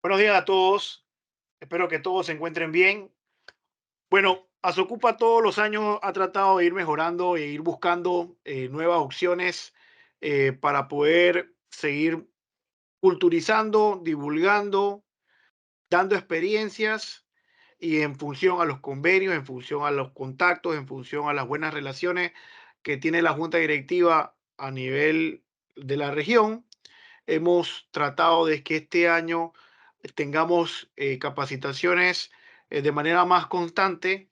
Buenos días a todos. Espero que todos se encuentren bien. Bueno, Asocupa todos los años ha tratado de ir mejorando e ir buscando nuevas opciones para poder seguir culturizando, divulgando, dando experiencias y en función a los convenios, en función a los contactos, en función a las buenas relaciones que tiene la Junta Directiva a nivel de la región. Hemos tratado de que este año tengamos capacitaciones de manera más constante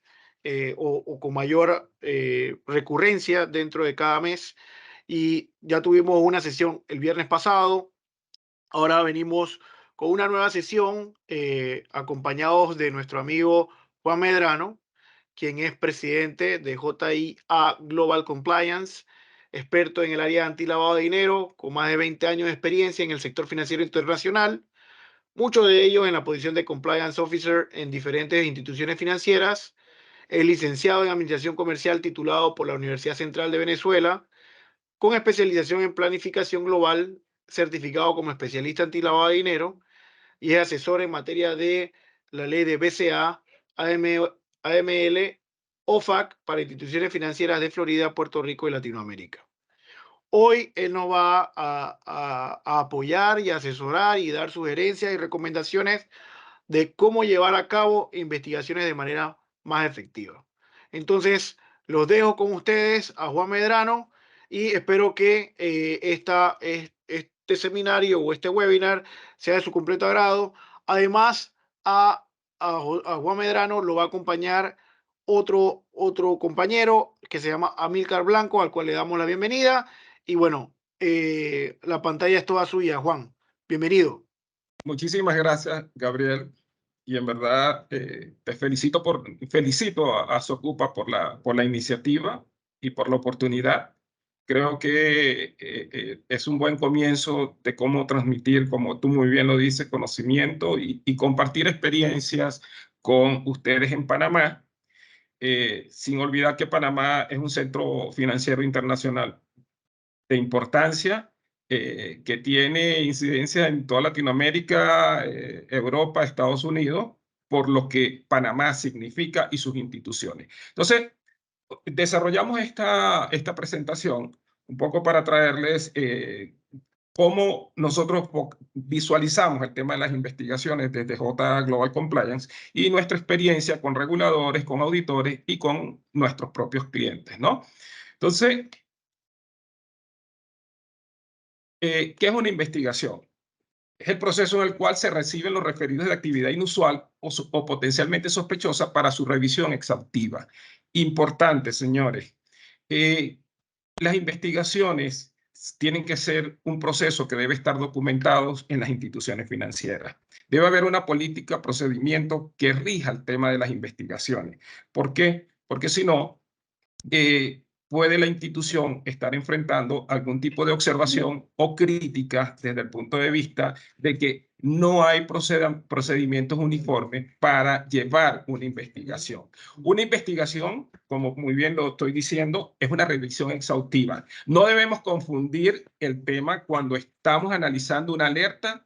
o con mayor recurrencia dentro de cada mes. Y ya tuvimos una sesión el viernes pasado. Ahora venimos con una nueva sesión acompañados de nuestro amigo Juan Medrano, quien es presidente de JIA Global Compliance, experto en el área de antilavado de dinero, con más de 20 años de experiencia en el sector financiero internacional, muchos de ellos en la posición de Compliance Officer en diferentes instituciones financieras. Es licenciado en Administración Comercial titulado por la Universidad Central de Venezuela, con especialización en Planificación Global, certificado como especialista antilavado de dinero y es asesor en materia de la ley de BCA, AML, OFAC para instituciones financieras de Florida, Puerto Rico y Latinoamérica. Hoy él nos va a apoyar y asesorar y dar sugerencias y recomendaciones de cómo llevar a cabo investigaciones de manera más efectiva. Entonces, los dejo con ustedes a Juan Medrano y espero que este seminario o este webinar sea de su completo agrado. Además, a Juan Medrano lo va a acompañar otro compañero que se llama Amílcar Blanco, al cual le damos la bienvenida. Y bueno, la pantalla es toda suya, Juan. Bienvenido. Muchísimas gracias, Gabriel. Y en verdad te felicito a Socupa por la iniciativa y por la oportunidad. Creo que es un buen comienzo de cómo transmitir, como tú muy bien lo dices, conocimiento y compartir experiencias con ustedes en Panamá, sin olvidar que Panamá es un centro financiero internacional de importancia, que tiene incidencia en toda Latinoamérica, Europa, Estados Unidos, por lo que Panamá significa y sus instituciones. Entonces, desarrollamos esta presentación un poco para traerles cómo nosotros visualizamos el tema de las investigaciones desde J Global Compliance y nuestra experiencia con reguladores, con auditores y con nuestros propios clientes, ¿no? Entonces, ¿qué es una investigación? Es el proceso en el cual se reciben los referidos de actividad inusual o potencialmente sospechosa para su revisión exhaustiva. Importante, señores. Las investigaciones tienen que ser un proceso que debe estar documentado en las instituciones financieras. Debe haber una política, procedimiento que rija el tema de las investigaciones. ¿Por qué? Porque si no, puede la institución estar enfrentando algún tipo de observación o crítica desde el punto de vista de que no hay procedimientos uniformes para llevar una investigación. Una investigación, como muy bien lo estoy diciendo, es una revisión exhaustiva. No debemos confundir el tema cuando estamos analizando una alerta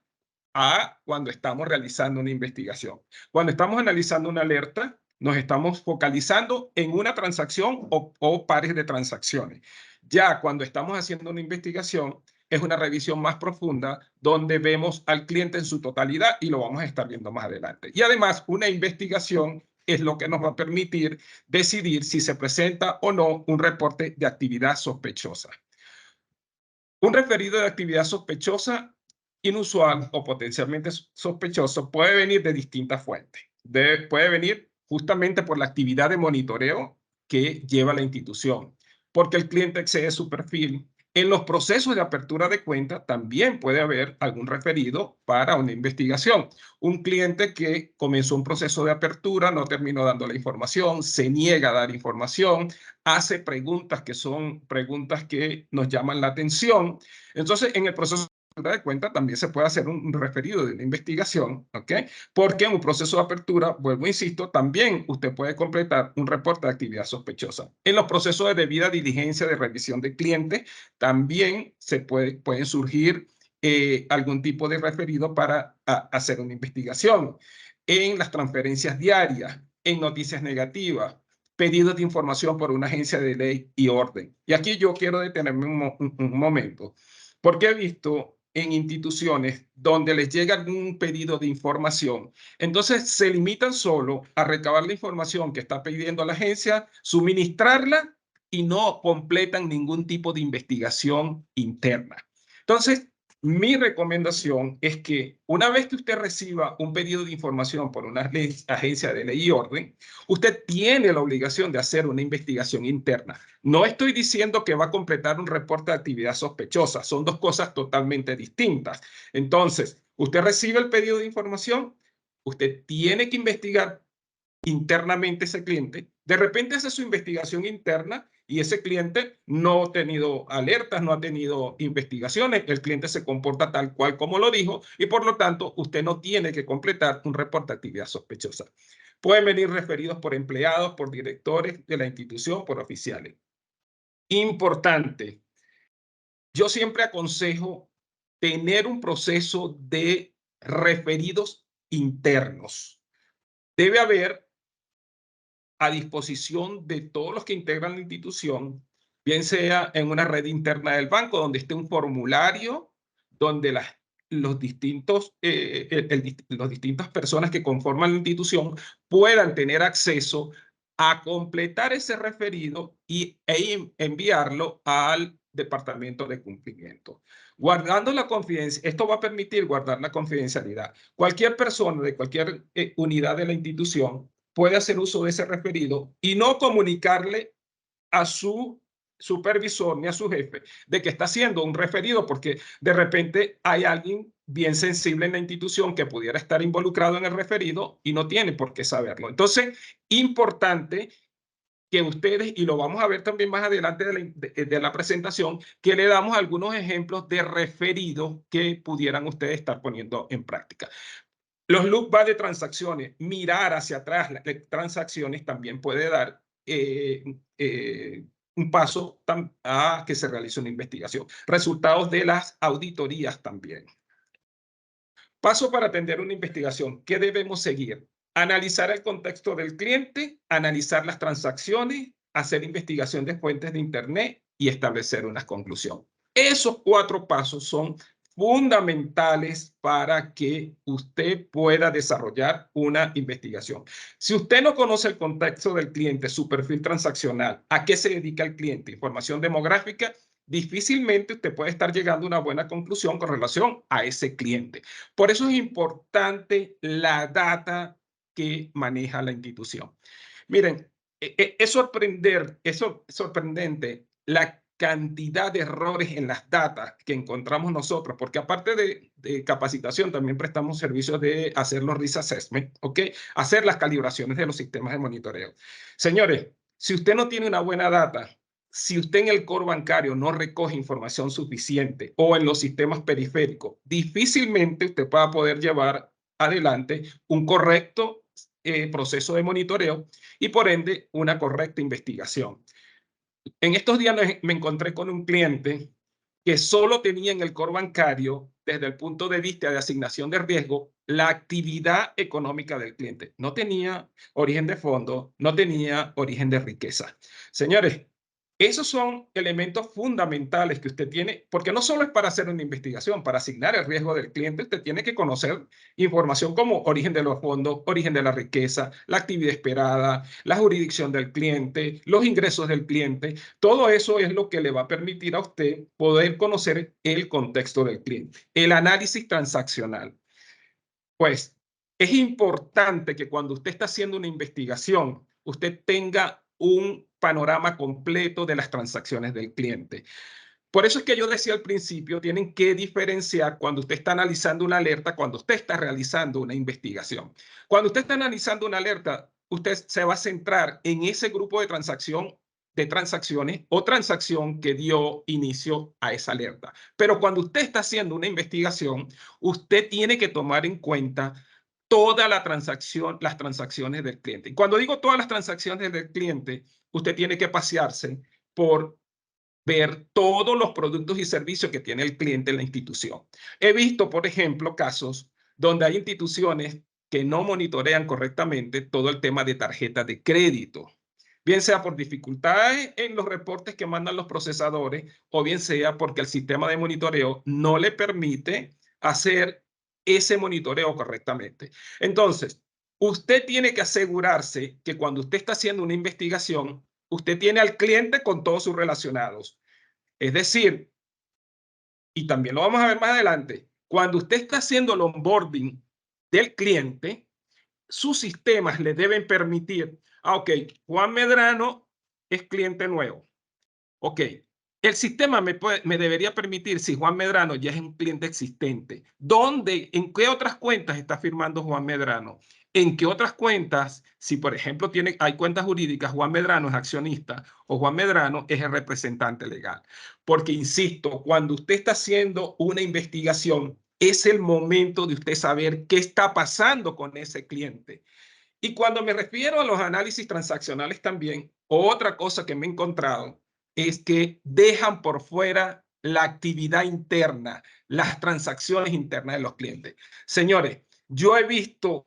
a cuando estamos realizando una investigación. Cuando estamos analizando una alerta, nos estamos focalizando en una transacción o pares de transacciones. Ya cuando estamos haciendo una investigación, es una revisión más profunda donde vemos al cliente en su totalidad y lo vamos a estar viendo más adelante. Y además, una investigación es lo que nos va a permitir decidir si se presenta o no un reporte de actividad sospechosa. Un referido de actividad sospechosa, inusual o potencialmente sospechoso puede venir de distintas fuentes. Puede venir justamente por la actividad de monitoreo que lleva la institución, porque el cliente excede su perfil. En los procesos de apertura de cuenta también puede haber algún referido para una investigación. Un cliente que comenzó un proceso de apertura, no terminó dando la información, se niega a dar información, hace preguntas que son preguntas que nos llaman la atención. Entonces, en el proceso de cuenta también se puede hacer un referido de una investigación, ¿ok? Porque en un proceso de apertura, vuelvo, insisto, también usted puede completar un reporte de actividad sospechosa. En los procesos de debida diligencia de revisión de clientes, también pueden surgir algún tipo de referido para hacer una investigación. En las transferencias diarias, en noticias negativas, pedidos de información por una agencia de ley y orden. Y aquí yo quiero detenerme un momento, porque he visto en instituciones donde les llega algún pedido de información, entonces se limitan solo a recabar la información que está pidiendo la agencia, suministrarla y no completan ningún tipo de investigación interna. Entonces, mi recomendación es que una vez que usted reciba un pedido de información por una agencia de ley y orden, usted tiene la obligación de hacer una investigación interna. No estoy diciendo que va a completar un reporte de actividad sospechosa, son dos cosas totalmente distintas. Entonces, usted recibe el pedido de información, usted tiene que investigar internamente ese cliente. De repente hace su investigación interna y ese cliente no ha tenido alertas, no ha tenido investigaciones, el cliente se comporta tal cual como lo dijo y por lo tanto usted no tiene que completar un reporte de actividad sospechosa. Pueden venir referidos por empleados, por directores de la institución, por oficiales. Importante, yo siempre aconsejo tener un proceso de referidos internos. Debe haber a disposición de todos los que integran la institución, bien sea en una red interna del banco, donde esté un formulario, donde los las distintas personas que conforman la institución puedan tener acceso a completar ese referido e enviarlo al departamento de cumplimiento. Guardando la confidencialidad, esto va a permitir guardar la confidencialidad. Cualquier persona de cualquier unidad de la institución puede hacer uso de ese referido y no comunicarle a su supervisor ni a su jefe de que está haciendo un referido porque de repente hay alguien bien sensible en la institución que pudiera estar involucrado en el referido y no tiene por qué saberlo. Entonces, importante que ustedes, y lo vamos a ver también más adelante de la presentación, que le damos algunos ejemplos de referidos que pudieran ustedes estar poniendo en práctica. Los look back de transacciones, mirar hacia atrás las transacciones también puede dar un paso a que se realice una investigación. Resultados de las auditorías también. Paso para atender una investigación. ¿Qué debemos seguir? Analizar el contexto del cliente, analizar las transacciones, hacer investigación de fuentes de Internet y establecer una conclusión. Esos 4 pasos son fundamentales para que usted pueda desarrollar una investigación. Si usted no conoce el contexto del cliente, su perfil transaccional, a qué se dedica el cliente, información demográfica, difícilmente usted puede estar llegando a una buena conclusión con relación a ese cliente. Por eso es importante la data que maneja la institución. Miren, es sorprendente la cantidad de errores en las datas que encontramos nosotros, porque aparte de capacitación, también prestamos servicios de hacer los risk assessment, ¿ok? Hacer las calibraciones de los sistemas de monitoreo. Señores, si usted no tiene una buena data, si usted en el core bancario no recoge información suficiente o en los sistemas periféricos, difícilmente usted va a poder llevar adelante un correcto proceso de monitoreo y por ende una correcta investigación. En estos días me encontré con un cliente que solo tenía en el core bancario, desde el punto de vista de asignación de riesgo, la actividad económica del cliente. No tenía origen de fondo, no tenía origen de riqueza. Señores, esos son elementos fundamentales que usted tiene, porque no solo es para hacer una investigación, para asignar el riesgo del cliente, usted tiene que conocer información como origen de los fondos, origen de la riqueza, la actividad esperada, la jurisdicción del cliente, los ingresos del cliente. Todo eso es lo que le va a permitir a usted poder conocer el contexto del cliente, el análisis transaccional. Pues es importante que cuando usted está haciendo una investigación, usted tenga un panorama completo de las transacciones del cliente. Por eso es que yo decía al principio, tienen que diferenciar cuando usted está analizando una alerta, cuando usted está realizando una investigación. Cuando usted está analizando una alerta, usted se va a centrar en ese grupo de transacciones o transacción que dio inicio a esa alerta. Pero cuando usted está haciendo una investigación, usted tiene que tomar en cuenta toda la transacción, las transacciones del cliente. Y cuando digo todas las transacciones del cliente, usted tiene que pasearse por ver todos los productos y servicios que tiene el cliente en la institución. He visto, por ejemplo, casos donde hay instituciones que no monitorean correctamente todo el tema de tarjetas de crédito, bien sea por dificultades en los reportes que mandan los procesadores o bien sea porque el sistema de monitoreo no le permite hacer ese monitoreo correctamente. Entonces, usted tiene que asegurarse que cuando usted está haciendo una investigación, usted tiene al cliente con todos sus relacionados. Es decir, y también lo vamos a ver más adelante, cuando usted está haciendo el onboarding del cliente, sus sistemas le deben permitir, ok, Juan Medrano es cliente nuevo. Ok, el sistema me debería permitir si Juan Medrano ya es un cliente existente. ¿Dónde, en qué otras cuentas está firmando Juan Medrano? ¿En qué otras cuentas, si por ejemplo hay cuentas jurídicas, Juan Medrano es accionista o Juan Medrano es el representante legal? Porque, insisto, cuando usted está haciendo una investigación, es el momento de usted saber qué está pasando con ese cliente. Y cuando me refiero a los análisis transaccionales también, otra cosa que me he encontrado es que dejan por fuera la actividad interna, las transacciones internas de los clientes. Señores, yo he visto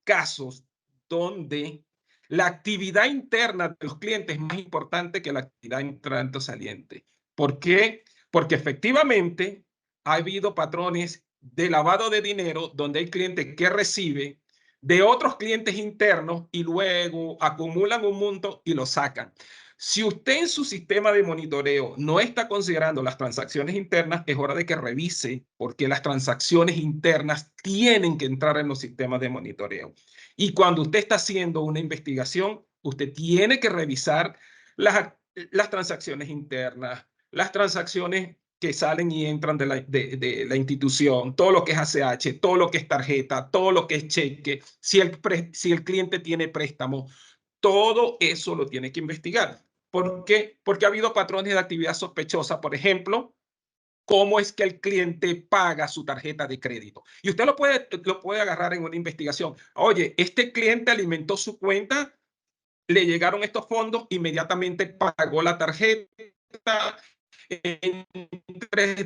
casos donde la actividad interna de los clientes es más importante que la actividad entrante o saliente. ¿Por qué? Porque efectivamente ha habido patrones de lavado de dinero donde hay clientes que reciben de otros clientes internos y luego acumulan un monto y lo sacan. Si usted en su sistema de monitoreo no está considerando las transacciones internas, es hora de que revise porque las transacciones internas tienen que entrar en los sistemas de monitoreo. Y cuando usted está haciendo una investigación, usted tiene que revisar las transacciones internas, las transacciones que salen y entran de la institución, todo lo que es ACH, todo lo que es tarjeta, todo lo que es cheque, si el cliente tiene préstamo, todo eso lo tiene que investigar. ¿Por qué? Porque ha habido patrones de actividad sospechosa, por ejemplo, cómo es que el cliente paga su tarjeta de crédito. Y usted lo puede agarrar en una investigación. Oye, este cliente alimentó su cuenta, le llegaron estos fondos, inmediatamente pagó la tarjeta,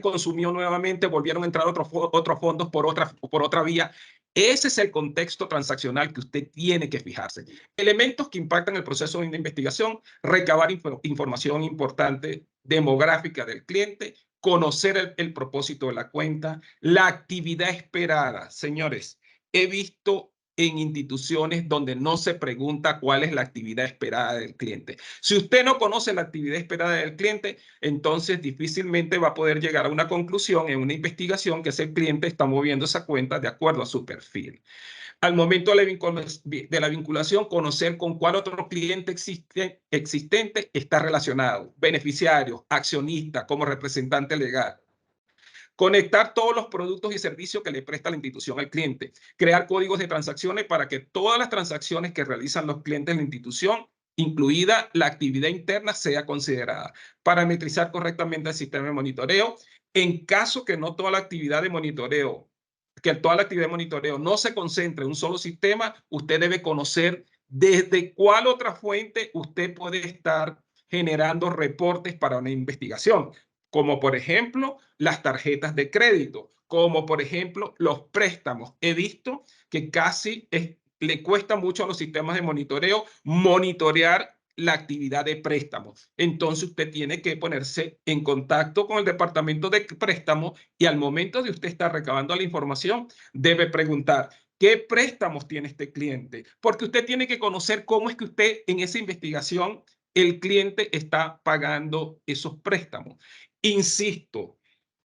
consumió nuevamente, volvieron a entrar otros fondos por otra vía. Ese es el contexto transaccional que usted tiene que fijarse. Elementos que impactan el proceso de investigación: recabar información importante demográfica del cliente, conocer el propósito de la cuenta, la actividad esperada. Señores, he visto en instituciones donde no se pregunta cuál es la actividad esperada del cliente. Si usted no conoce la actividad esperada del cliente, entonces difícilmente va a poder llegar a una conclusión en una investigación que ese cliente está moviendo esa cuenta de acuerdo a su perfil. Al momento de la vinculación, conocer con cuál otro cliente existente está relacionado, beneficiario, accionista, como representante legal. Conectar todos los productos y servicios que le presta la institución al cliente. Crear códigos de transacciones para que todas las transacciones que realizan los clientes en la institución, incluida la actividad interna, sea considerada. Parametrizar correctamente el sistema de monitoreo. En caso que no toda la actividad de monitoreo, que toda la actividad de monitoreo no se concentre en un solo sistema, usted debe conocer desde cuál otra fuente usted puede estar generando reportes para una investigación, como por ejemplo las tarjetas de crédito, como por ejemplo los préstamos. He visto que casi le cuesta mucho a los sistemas de monitoreo monitorear la actividad de préstamos. Entonces usted tiene que ponerse en contacto con el departamento de préstamos y al momento de usted estar recabando la información, debe preguntar: ¿qué préstamos tiene este cliente? Porque usted tiene que conocer cómo es que usted en esa investigación el cliente está pagando esos préstamos. Insisto,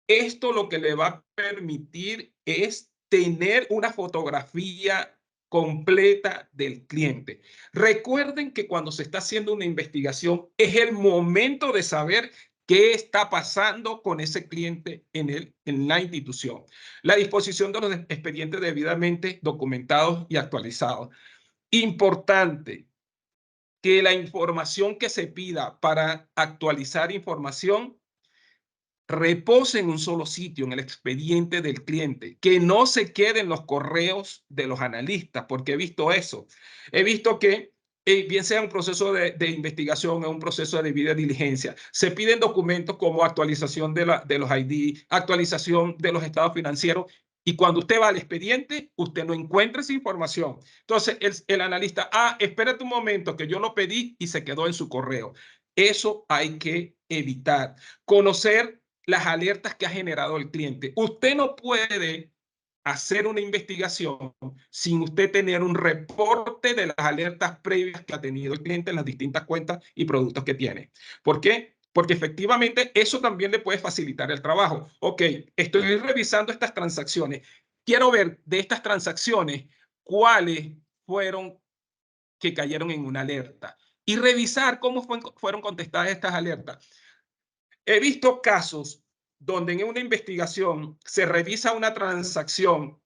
esto lo que le va a permitir es tener una fotografía completa del cliente. Recuerden que cuando se está haciendo una investigación es el momento de saber qué está pasando con ese cliente en la institución. La disposición de los expedientes debidamente documentados y actualizados. Importante que la información que se pida para actualizar información repose en un solo sitio, en el expediente del cliente, que no se quede en los correos de los analistas, porque he visto eso. He visto que bien sea un proceso de investigación o un proceso de debida diligencia. Se piden documentos como actualización de los ID, actualización de los estados financieros, y cuando usted va al expediente, usted no encuentra esa información. Entonces, el analista, espérate un momento, que yo lo pedí y se quedó en su correo. Eso hay que evitar. Conocer las alertas que ha generado el cliente. Usted no puede hacer una investigación sin usted tener un reporte de las alertas previas que ha tenido el cliente en las distintas cuentas y productos que tiene. ¿Por qué? Porque efectivamente eso también le puede facilitar el trabajo. Ok, estoy revisando estas transacciones. Quiero ver de estas transacciones cuáles fueron que cayeron en una alerta y revisar cómo fueron contestadas estas alertas. He visto casos donde en una investigación se revisa una transacción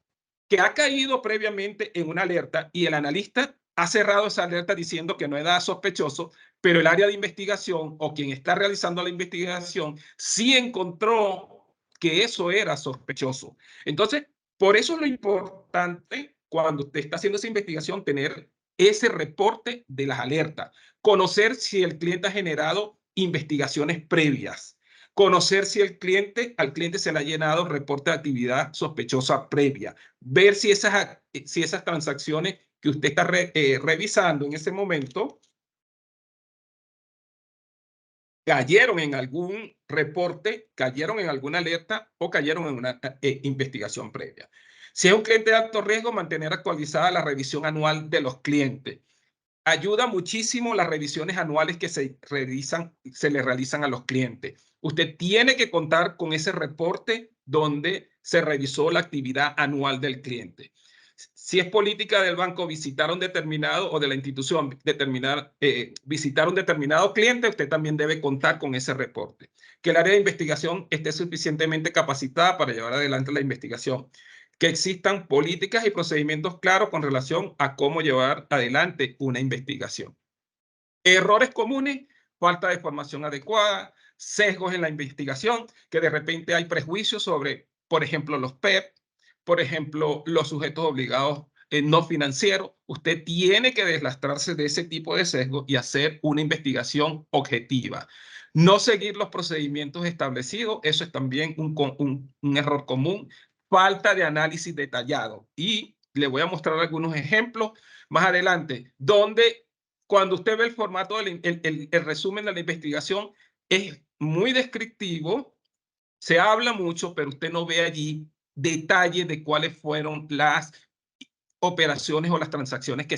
que ha caído previamente en una alerta y el analista ha cerrado esa alerta diciendo que no es nada sospechoso, pero el área de investigación o quien está realizando la investigación sí encontró que eso era sospechoso. Entonces, por eso es lo importante cuando usted está haciendo esa investigación, tener ese reporte de las alertas, conocer si el cliente ha generado investigaciones previas, conocer si al cliente se le ha llenado reporte de actividad sospechosa previa, ver si esas transacciones que usted está revisando en ese momento cayeron en algún reporte, cayeron en alguna alerta o cayeron en una investigación previa. Si es un cliente de alto riesgo, mantener actualizada la revisión anual de los clientes. Ayuda muchísimo las revisiones anuales que se le realizan a los clientes. Usted tiene que contar con ese reporte donde se revisó la actividad anual del cliente. Si es política del banco visitar un determinado o de la institución visitar un determinado cliente, usted también debe contar con ese reporte. Que el área de investigación esté suficientemente capacitada para llevar adelante la investigación. Que existan políticas y procedimientos claros con relación a cómo llevar adelante una investigación. Errores comunes, falta de formación adecuada, sesgos en la investigación, que de repente hay prejuicios sobre, por ejemplo, los PEP, por ejemplo, los sujetos obligados no financieros. Usted tiene que deslastrarse de ese tipo de sesgos y hacer una investigación objetiva. No seguir los procedimientos establecidos, eso es también un error común. Falta de análisis detallado. Y le voy a mostrar algunos ejemplos más adelante, donde cuando usted ve el formato, el resumen de la investigación, es muy descriptivo, se habla mucho, pero usted no ve allí detalles de cuáles fueron las operaciones o las transacciones que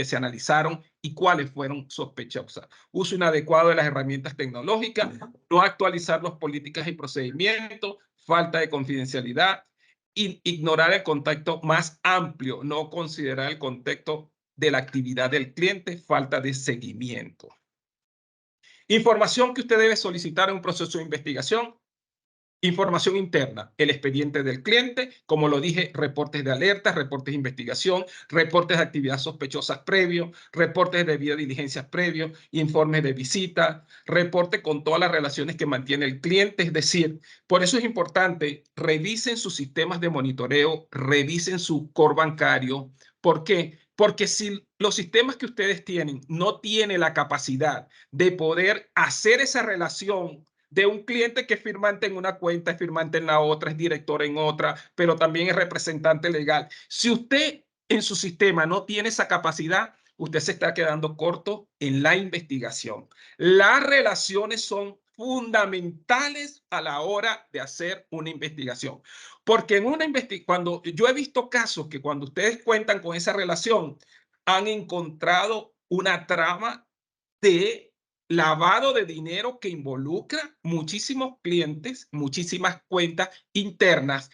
se analizaron y cuáles fueron sospechosas. Uso inadecuado de las herramientas tecnológicas, no actualizar las políticas y procedimientos, falta de confidencialidad, ignorar el contexto más amplio, no considerar el contexto de la actividad del cliente, falta de seguimiento. Información que usted debe solicitar en un proceso de investigación. Información interna, el expediente del cliente, como lo dije, reportes de alertas, reportes de investigación, reportes de actividad sospechosas previos, reportes de debida diligencia previos, informes de visita, reporte con todas las relaciones que mantiene el cliente. Es decir, por eso es importante, revisen sus sistemas de monitoreo, revisen su core bancario. ¿Por qué? Porque si los sistemas que ustedes tienen no tienen la capacidad de poder hacer esa relación de un cliente que es firmante en una cuenta, es firmante en la otra, es director en otra, pero también es representante legal. Si usted en su sistema no tiene esa capacidad, usted se está quedando corto en la investigación. Las relaciones son fundamentales a la hora de hacer una investigación. Porque en una cuando yo he visto casos que cuando ustedes cuentan con esa relación, han encontrado una trama de lavado de dinero que involucra muchísimos clientes, muchísimas cuentas internas,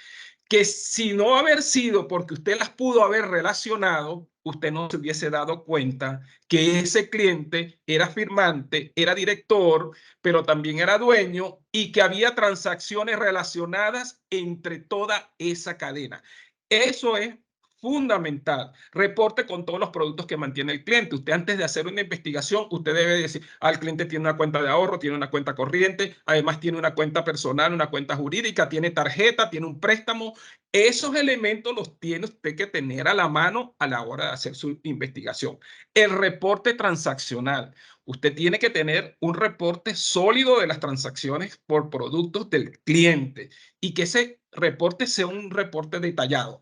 que si no haber sido porque usted las pudo haber relacionado, usted no se hubiese dado cuenta que ese cliente era firmante, era director, pero también era dueño y que había transacciones relacionadas entre toda esa cadena. Eso es fundamental. Reporte con todos los productos que mantiene el cliente. Usted antes de hacer una investigación, usted debe decir, el cliente tiene una cuenta de ahorro, tiene una cuenta corriente, además tiene una cuenta personal, una cuenta jurídica, tiene tarjeta, tiene un préstamo. Esos elementos los tiene usted que tener a la mano a la hora de hacer su investigación. El reporte transaccional. Usted tiene que tener un reporte sólido de las transacciones por productos del cliente y que ese reporte sea un reporte detallado.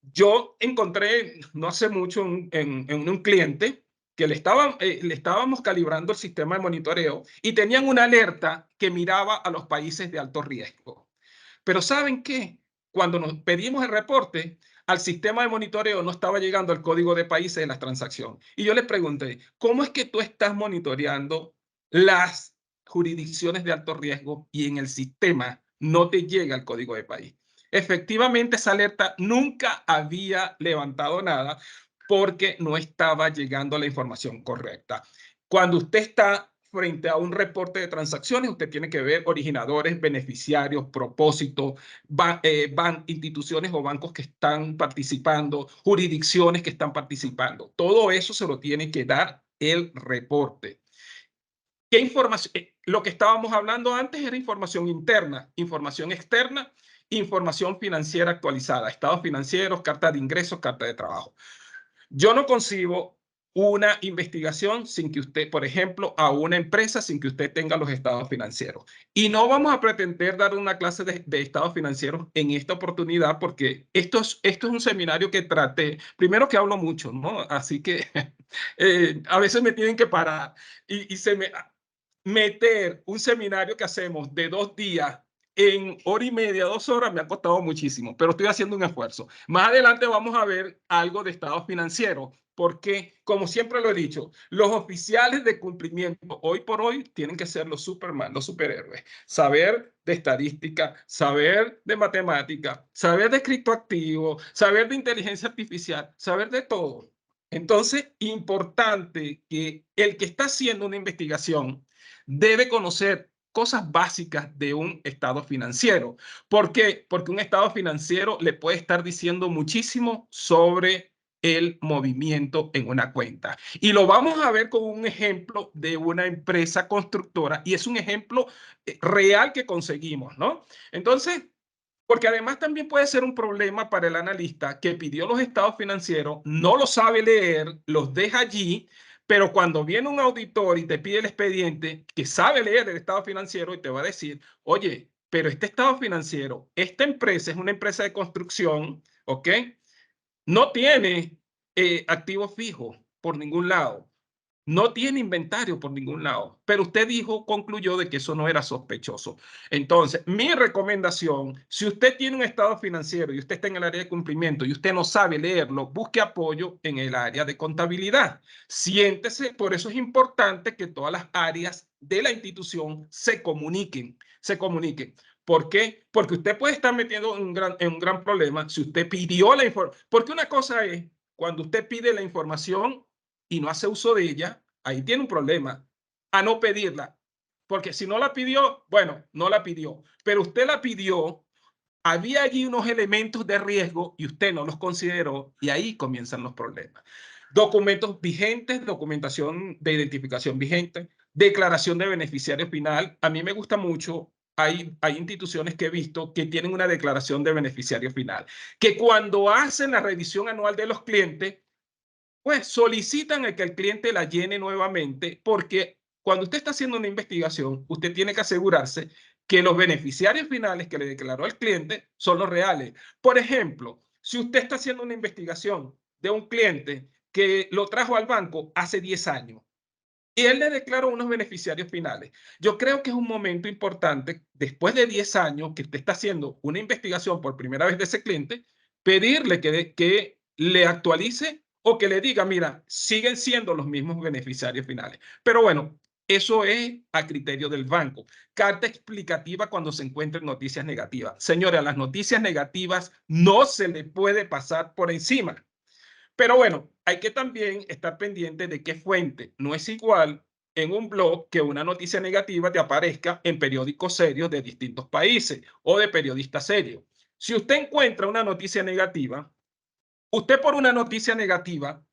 Yo encontré no hace mucho en un cliente que le estábamos calibrando el sistema de monitoreo y tenían una alerta que miraba a los países de alto riesgo. Pero ¿saben qué? Cuando nos pedimos el reporte, al sistema de monitoreo no estaba llegando el código de países de la transacción. Y yo le pregunté, ¿cómo es que tú estás monitoreando las jurisdicciones de alto riesgo y en el sistema no te llega el código de país? Efectivamente, esa alerta nunca había levantado nada porque no estaba llegando la información correcta. Cuando usted está frente a un reporte de transacciones, usted tiene que ver originadores, beneficiarios, propósitos, instituciones o bancos que están participando, jurisdicciones que están participando. Todo eso se lo tiene que dar el reporte. ¿Qué información? Lo que estábamos hablando antes era información interna, información externa, información financiera actualizada, estados financieros, carta de ingresos, carta de trabajo. Yo no concibo una investigación sin que usted, por ejemplo, a una empresa sin que usted tenga los estados financieros. Y no vamos a pretender dar una clase de estados financieros en esta oportunidad porque esto es un seminario que traté, primero que hablo mucho, ¿no? Así que a veces me tienen que parar y se me meter un seminario que hacemos de 2 días en hora y media, 2 horas, me ha costado muchísimo, pero estoy haciendo un esfuerzo. Más adelante vamos a ver algo de estado financiero, porque, como siempre lo he dicho, los oficiales de cumplimiento hoy por hoy tienen que ser los Superman, los superhéroes. Saber de estadística, saber de matemática, saber de criptoactivo, saber de inteligencia artificial, saber de todo. Entonces, importante que el que está haciendo una investigación debe conocer cosas básicas de un estado financiero. ¿Por qué? Porque un estado financiero le puede estar diciendo muchísimo sobre el movimiento en una cuenta. Y lo vamos a ver con un ejemplo de una empresa constructora y es un ejemplo real que conseguimos, ¿no? Entonces, porque además también puede ser un problema para el analista que pidió los estados financieros, no los sabe leer, los deja allí, pero cuando viene un auditor y te pide el expediente, que sabe leer el estado financiero y te va a decir, oye, pero este estado financiero, esta empresa es una empresa de construcción, ¿ok? No tiene activos fijos por ningún lado. No tiene inventario por ningún lado, pero usted concluyó de que eso no era sospechoso. Entonces, mi recomendación, si usted tiene un estado financiero y usted está en el área de cumplimiento y usted no sabe leerlo, busque apoyo en el área de contabilidad. Siéntese, por eso es importante que todas las áreas de la institución se comuniquen, se comuniquen. ¿Por qué? Porque usted puede estar metiendo en un gran problema si usted pidió la información. Porque una cosa es cuando usted pide la información y no hace uso de ella, ahí tiene un problema. A no pedirla. Porque si no la pidió, bueno, no la pidió. Pero usted la pidió, había allí unos elementos de riesgo y usted no los consideró y ahí comienzan los problemas. Documentos vigentes, documentación de identificación vigente, declaración de beneficiario final. A mí me gusta mucho. Hay instituciones que he visto que tienen una declaración de beneficiario final, que cuando hacen la revisión anual de los clientes, pues solicitan que el cliente la llene nuevamente porque cuando usted está haciendo una investigación, usted tiene que asegurarse que los beneficiarios finales que le declaró el cliente son los reales. Por ejemplo, si usted está haciendo una investigación de un cliente que lo trajo al banco hace 10 años y él le declaró unos beneficiarios finales, yo creo que es un momento importante, después de 10 años que usted está haciendo una investigación por primera vez de ese cliente, pedirle que le actualice o que le diga, mira, siguen siendo los mismos beneficiarios finales. Pero bueno, eso es a criterio del banco. Carta explicativa cuando se encuentren noticias negativas. Señores, a las noticias negativas no se le puede pasar por encima. Pero bueno, hay que también estar pendiente de qué fuente. No es igual en un blog que una noticia negativa te aparezca en periódicos serios de distintos países o de periodistas serios. Si usted encuentra una noticia negativa, Usted por una noticia negativa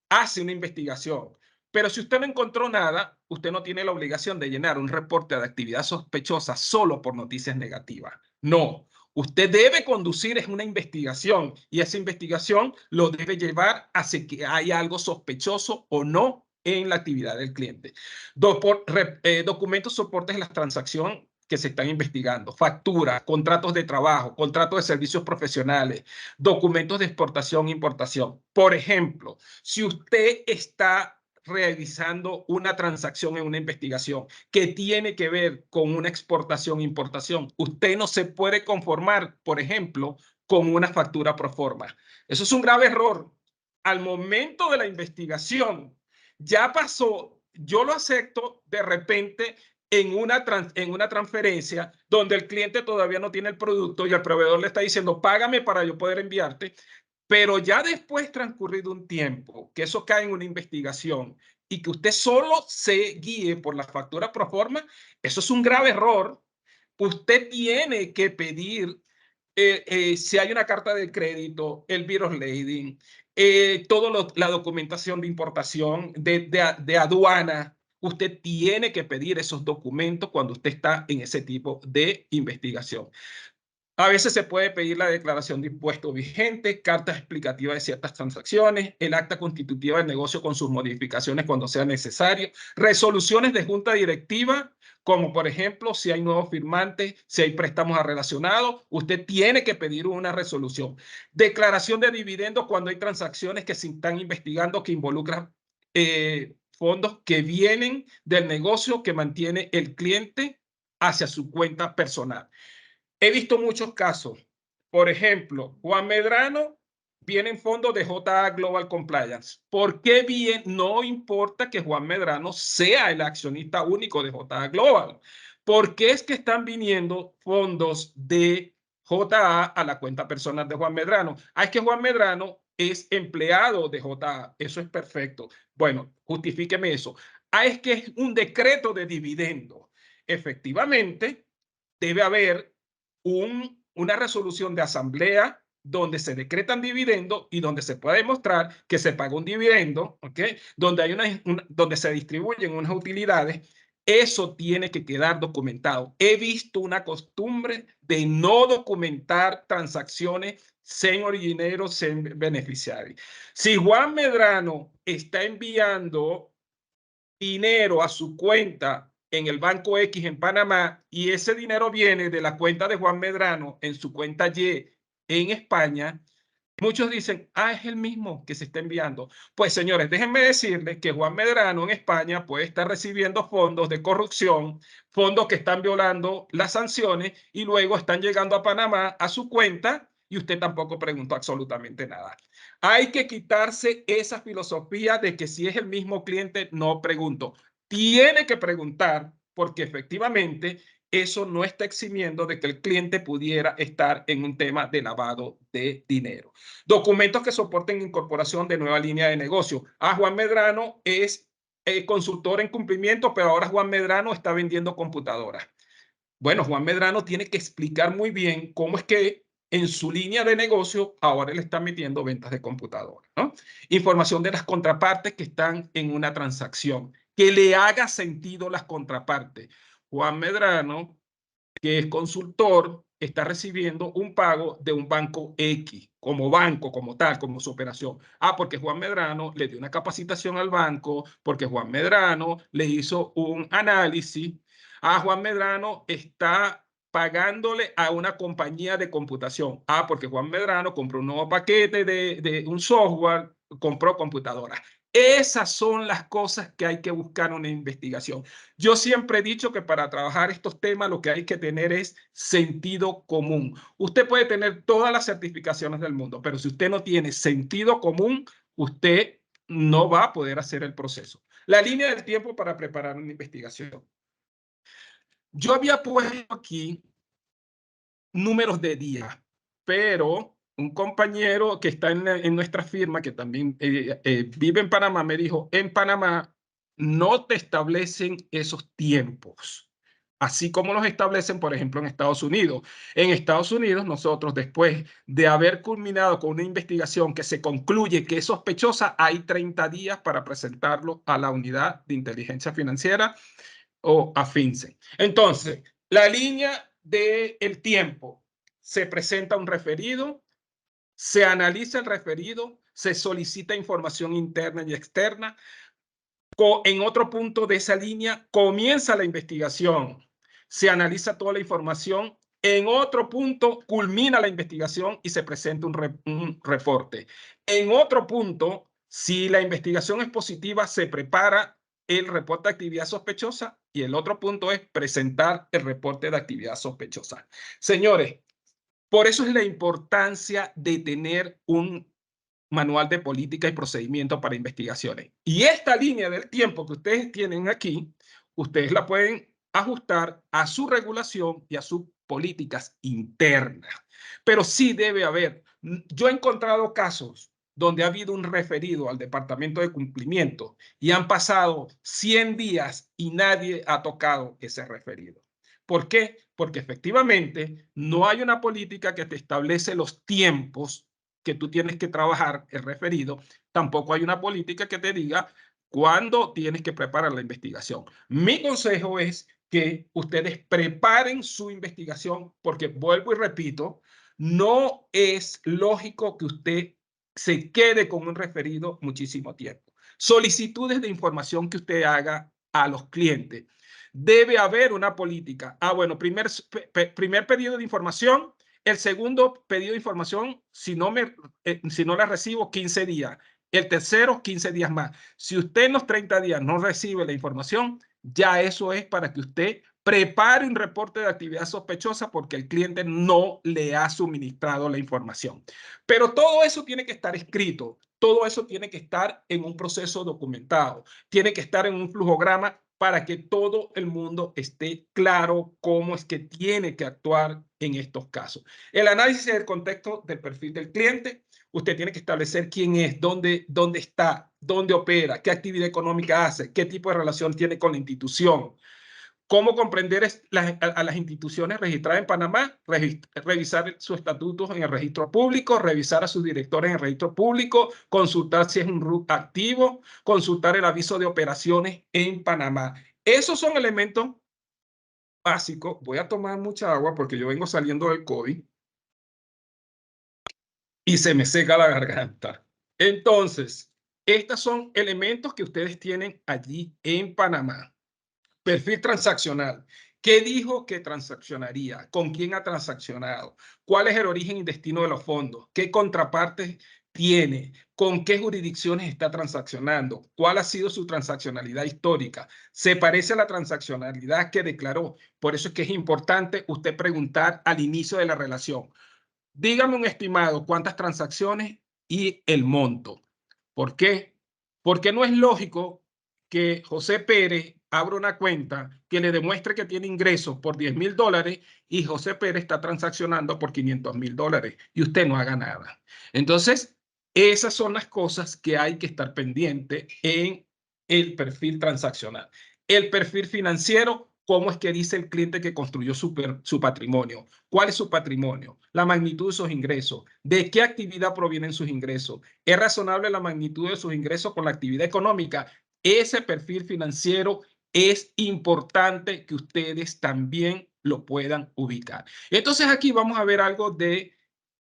hace una investigación, pero si usted no encontró nada, usted no tiene la obligación de llenar un reporte de actividad sospechosa solo por noticias negativas. No, usted debe conducir es una investigación y esa investigación lo debe llevar hacia que haya algo sospechoso o no en la actividad del cliente. Documentos soportes de la transacción que se están investigando, facturas, contratos de trabajo, contratos de servicios profesionales, documentos de exportación e importación. Por ejemplo, si usted está realizando una transacción en una investigación que tiene que ver con una exportación e importación, usted no se puede conformar, por ejemplo, con una factura pro forma. Eso es un grave error. Al momento de la investigación, ya pasó, yo lo acepto de repente en una transferencia donde el cliente todavía no tiene el producto y el proveedor le está diciendo, págame para yo poder enviarte. Pero ya después transcurrido un tiempo, que eso cae en una investigación y que usted solo se guíe por la factura pro forma, eso es un grave error. Usted tiene que pedir, si hay una carta de crédito, el bill of lading, toda la documentación de importación, de aduana. Usted tiene que pedir esos documentos cuando usted está en ese tipo de investigación. A veces se puede pedir la declaración de impuestos vigente, cartas explicativas de ciertas transacciones, el acta constitutiva del negocio con sus modificaciones cuando sea necesario, resoluciones de junta directiva, como por ejemplo si hay nuevos firmantes, si hay préstamos relacionados, usted tiene que pedir una resolución. Declaración de dividendos cuando hay transacciones que se están investigando que involucran fondos que vienen del negocio que mantiene el cliente hacia su cuenta personal. He visto muchos casos. Por ejemplo, Juan Medrano viene en fondos de JA Global Compliance. ¿Por qué bien? No importa que Juan Medrano sea el accionista único de JA Global. ¿Por qué es que están viniendo fondos de JA a la cuenta personal de Juan Medrano? Es que Juan Medrano es empleado de JA. Eso es perfecto. Bueno, justifíqueme eso. Es que es un decreto de dividendo. Efectivamente, debe haber una resolución de asamblea donde se decretan dividendos y donde se puede demostrar que se paga un dividendo, ¿ok? Donde, donde se distribuyen unas utilidades, eso tiene que quedar documentado. He visto una costumbre de no documentar transacciones sin originero, sin beneficiario. Si Juan Medrano está enviando dinero a su cuenta en el Banco X en Panamá y ese dinero viene de la cuenta de Juan Medrano en su cuenta Y en España, muchos dicen, es el mismo que se está enviando. Pues señores, déjenme decirles que Juan Medrano en España puede estar recibiendo fondos de corrupción, fondos que están violando las sanciones y luego están llegando a Panamá a su cuenta y usted tampoco preguntó absolutamente nada. Hay que quitarse esa filosofía de que si es el mismo cliente, no pregunto. Tiene que preguntar porque efectivamente eso no está eximiendo de que el cliente pudiera estar en un tema de lavado de dinero. Documentos que soporten incorporación de nueva línea de negocio. Juan Medrano es consultor en cumplimiento, pero ahora Juan Medrano está vendiendo computadoras. Bueno, Juan Medrano tiene que explicar muy bien cómo es que en su línea de negocio ahora él está metiendo ventas de computadoras, ¿no? Información de las contrapartes que están en una transacción, que le haga sentido las contrapartes. Juan Medrano, que es consultor, está recibiendo un pago de un banco X, como banco, como tal, como su operación. Porque Juan Medrano le dio una capacitación al banco, porque Juan Medrano le hizo un análisis. Juan Medrano está pagándole a una compañía de computación. Porque Juan Medrano compró un nuevo paquete de un software, compró computadoras. Esas son las cosas que hay que buscar en una investigación. Yo siempre he dicho que para trabajar estos temas lo que hay que tener es sentido común. Usted puede tener todas las certificaciones del mundo, pero si usted no tiene sentido común, usted no va a poder hacer el proceso. La línea del tiempo para preparar una investigación. Yo había puesto aquí números de días, pero un compañero que está en nuestra firma, que también vive en Panamá, me dijo, en Panamá no te establecen esos tiempos. así como los establecen, por ejemplo, en Estados Unidos. En Estados Unidos, nosotros, después de haber culminado con una investigación que se concluye que es sospechosa, hay 30 días para presentarlo a la unidad de inteligencia financiera o a FinCEN. Entonces, la línea del tiempo: se presenta un referido, se analiza el referido, se solicita información interna y externa. En otro punto de esa línea comienza la investigación, se analiza toda la información. En otro punto culmina la investigación y se presenta un reporte. En otro punto, si la investigación es positiva, se prepara el reporte de actividad sospechosa, y el otro punto es presentar el reporte de actividad sospechosa. Señores, por eso es la importancia de tener un manual de política y procedimiento para investigaciones. Y esta línea del tiempo que ustedes tienen aquí, ustedes la pueden ajustar a su regulación y a sus políticas internas. Pero sí debe haber. Yo he encontrado casos donde ha habido un referido al Departamento de Cumplimiento y han pasado 100 días y nadie ha tocado ese referido. ¿Por qué? Porque efectivamente no hay una política que te establece los tiempos que tú tienes que trabajar el referido. Tampoco hay una política que te diga cuándo tienes que preparar la investigación. Mi consejo es que ustedes preparen su investigación, porque vuelvo y repito, no es lógico que usted se quede con un referido muchísimo tiempo. Solicitudes de información que usted haga a los clientes. Debe haber una política. Bueno, primer pedido de información. El segundo pedido de información, si no la recibo, 15 días. El tercero, 15 días más. Si usted en los 30 días no recibe la información, ya eso es para que usted prepare un reporte de actividad sospechosa, porque el cliente no le ha suministrado la información. Pero todo eso tiene que estar escrito, todo eso tiene que estar en un proceso documentado, tiene que estar en un flujograma para que todo el mundo esté claro cómo es que tiene que actuar en estos casos. El análisis del contexto del perfil del cliente: usted tiene que establecer quién es, dónde está, dónde opera, qué actividad económica hace, qué tipo de relación tiene con la institución. ¿Cómo comprender a las instituciones registradas en Panamá? Revisar sus estatutos en el registro público, revisar a sus directores en el registro público, consultar si es un RUC activo, consultar el aviso de operaciones en Panamá. Esos son elementos básicos. Voy a tomar mucha agua porque yo vengo saliendo del COVID y se me seca la garganta. Entonces, estos son elementos que ustedes tienen allí en Panamá. Perfil transaccional. ¿Qué dijo que transaccionaría? ¿Con quién ha transaccionado? ¿Cuál es el origen y destino de los fondos? ¿Qué contrapartes tiene? ¿Con qué jurisdicciones está transaccionando? ¿Cuál ha sido su transaccionalidad histórica? ¿Se parece a la transaccionalidad que declaró? Por eso es que es importante usted preguntar al inicio de la relación: dígame un estimado, cuántas transacciones y el monto. ¿Por qué? Porque no es lógico que José Pérez abra una cuenta que le demuestre que tiene ingresos por $10,000 y José Pérez está transaccionando por $500,000 y usted no haga nada. Entonces, esas son las cosas que hay que estar pendiente en el perfil transaccional. El perfil financiero: ¿cómo es que dice el cliente que construyó su patrimonio? ¿Cuál es su patrimonio? La magnitud de sus ingresos. ¿De qué actividad provienen sus ingresos? ¿Es razonable la magnitud de sus ingresos con la actividad económica? Ese perfil financiero es importante que ustedes también lo puedan ubicar. Entonces aquí vamos a ver algo de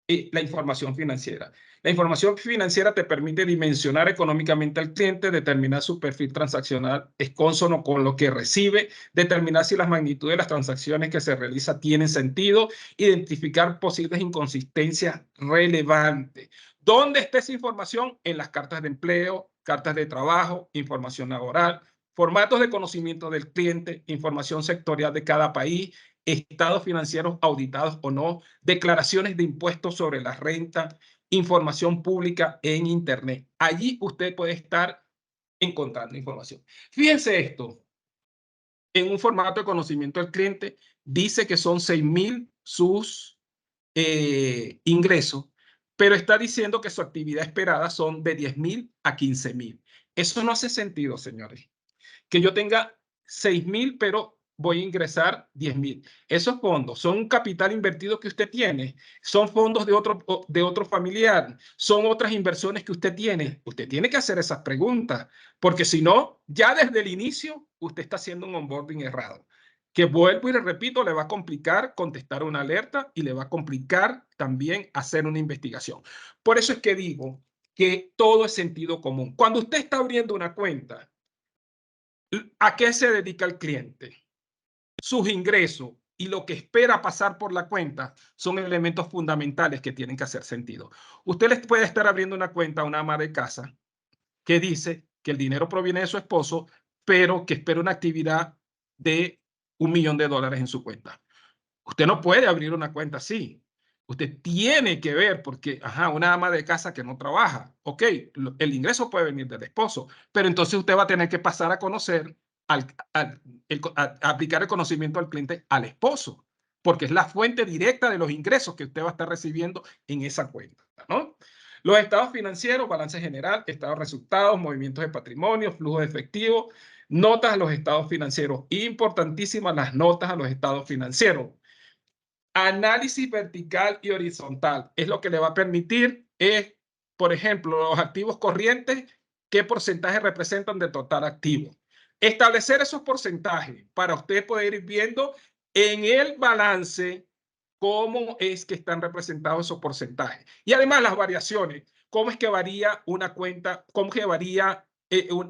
la información financiera. La información financiera te permite dimensionar económicamente al cliente, determinar su perfil transaccional es consono con lo que recibe, determinar si las magnitudes de las transacciones que se realizan tienen sentido, identificar posibles inconsistencias relevantes. ¿Dónde está esa información? En las cartas de empleo, cartas de trabajo, información laboral, formatos de conocimiento del cliente, información sectorial de cada país, estados financieros auditados o no, declaraciones de impuestos sobre la renta, información pública en Internet. Allí usted puede estar encontrando información. Fíjense esto: en un formato de conocimiento del cliente dice que son 6,000 sus ingresos, pero está diciendo que su actividad esperada son de 10,000 a 15,000. Eso no hace sentido, señores. Que yo tenga 6,000, pero voy a ingresar 10.000. Esos fondos son un capital invertido que usted tiene, son fondos de otro familiar, son otras inversiones que usted tiene. Usted tiene que hacer esas preguntas, porque si no, ya desde el inicio, usted está haciendo un onboarding errado. Que vuelvo y le repito, le va a complicar contestar una alerta y le va a complicar también hacer una investigación. Por eso es que digo que todo es sentido común. Cuando usted está abriendo una cuenta, ¿a qué se dedica el cliente? Sus ingresos y lo que espera pasar por la cuenta son elementos fundamentales que tienen que hacer sentido. Usted les puede estar abriendo una cuenta a una ama de casa que dice que el dinero proviene de su esposo, pero que espera una actividad de $1.000.000 en su cuenta. Usted no puede abrir una cuenta así. Usted tiene que ver, porque, una ama de casa que no trabaja, ok, el ingreso puede venir del esposo, pero entonces usted va a tener que pasar a conocer, a aplicar el conocimiento al cliente al esposo, porque es la fuente directa de los ingresos que usted va a estar recibiendo en esa cuenta, ¿no? Los estados financieros, balance general, estado de resultados, movimientos de patrimonio, flujo de efectivo, notas a los estados financieros. Importantísimas las notas a los estados financieros. Análisis vertical y horizontal es lo que le va a permitir, por ejemplo, los activos corrientes, qué porcentaje representan de total activo. Establecer esos porcentajes para usted poder ir viendo en el balance cómo es que están representados esos porcentajes. Y además las variaciones, cómo es que varía una cuenta, cómo que varía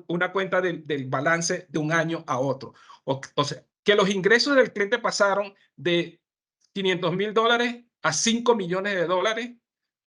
una cuenta del balance de un año a otro. O sea, que los ingresos del cliente pasaron de $500.000 a $5.000.000,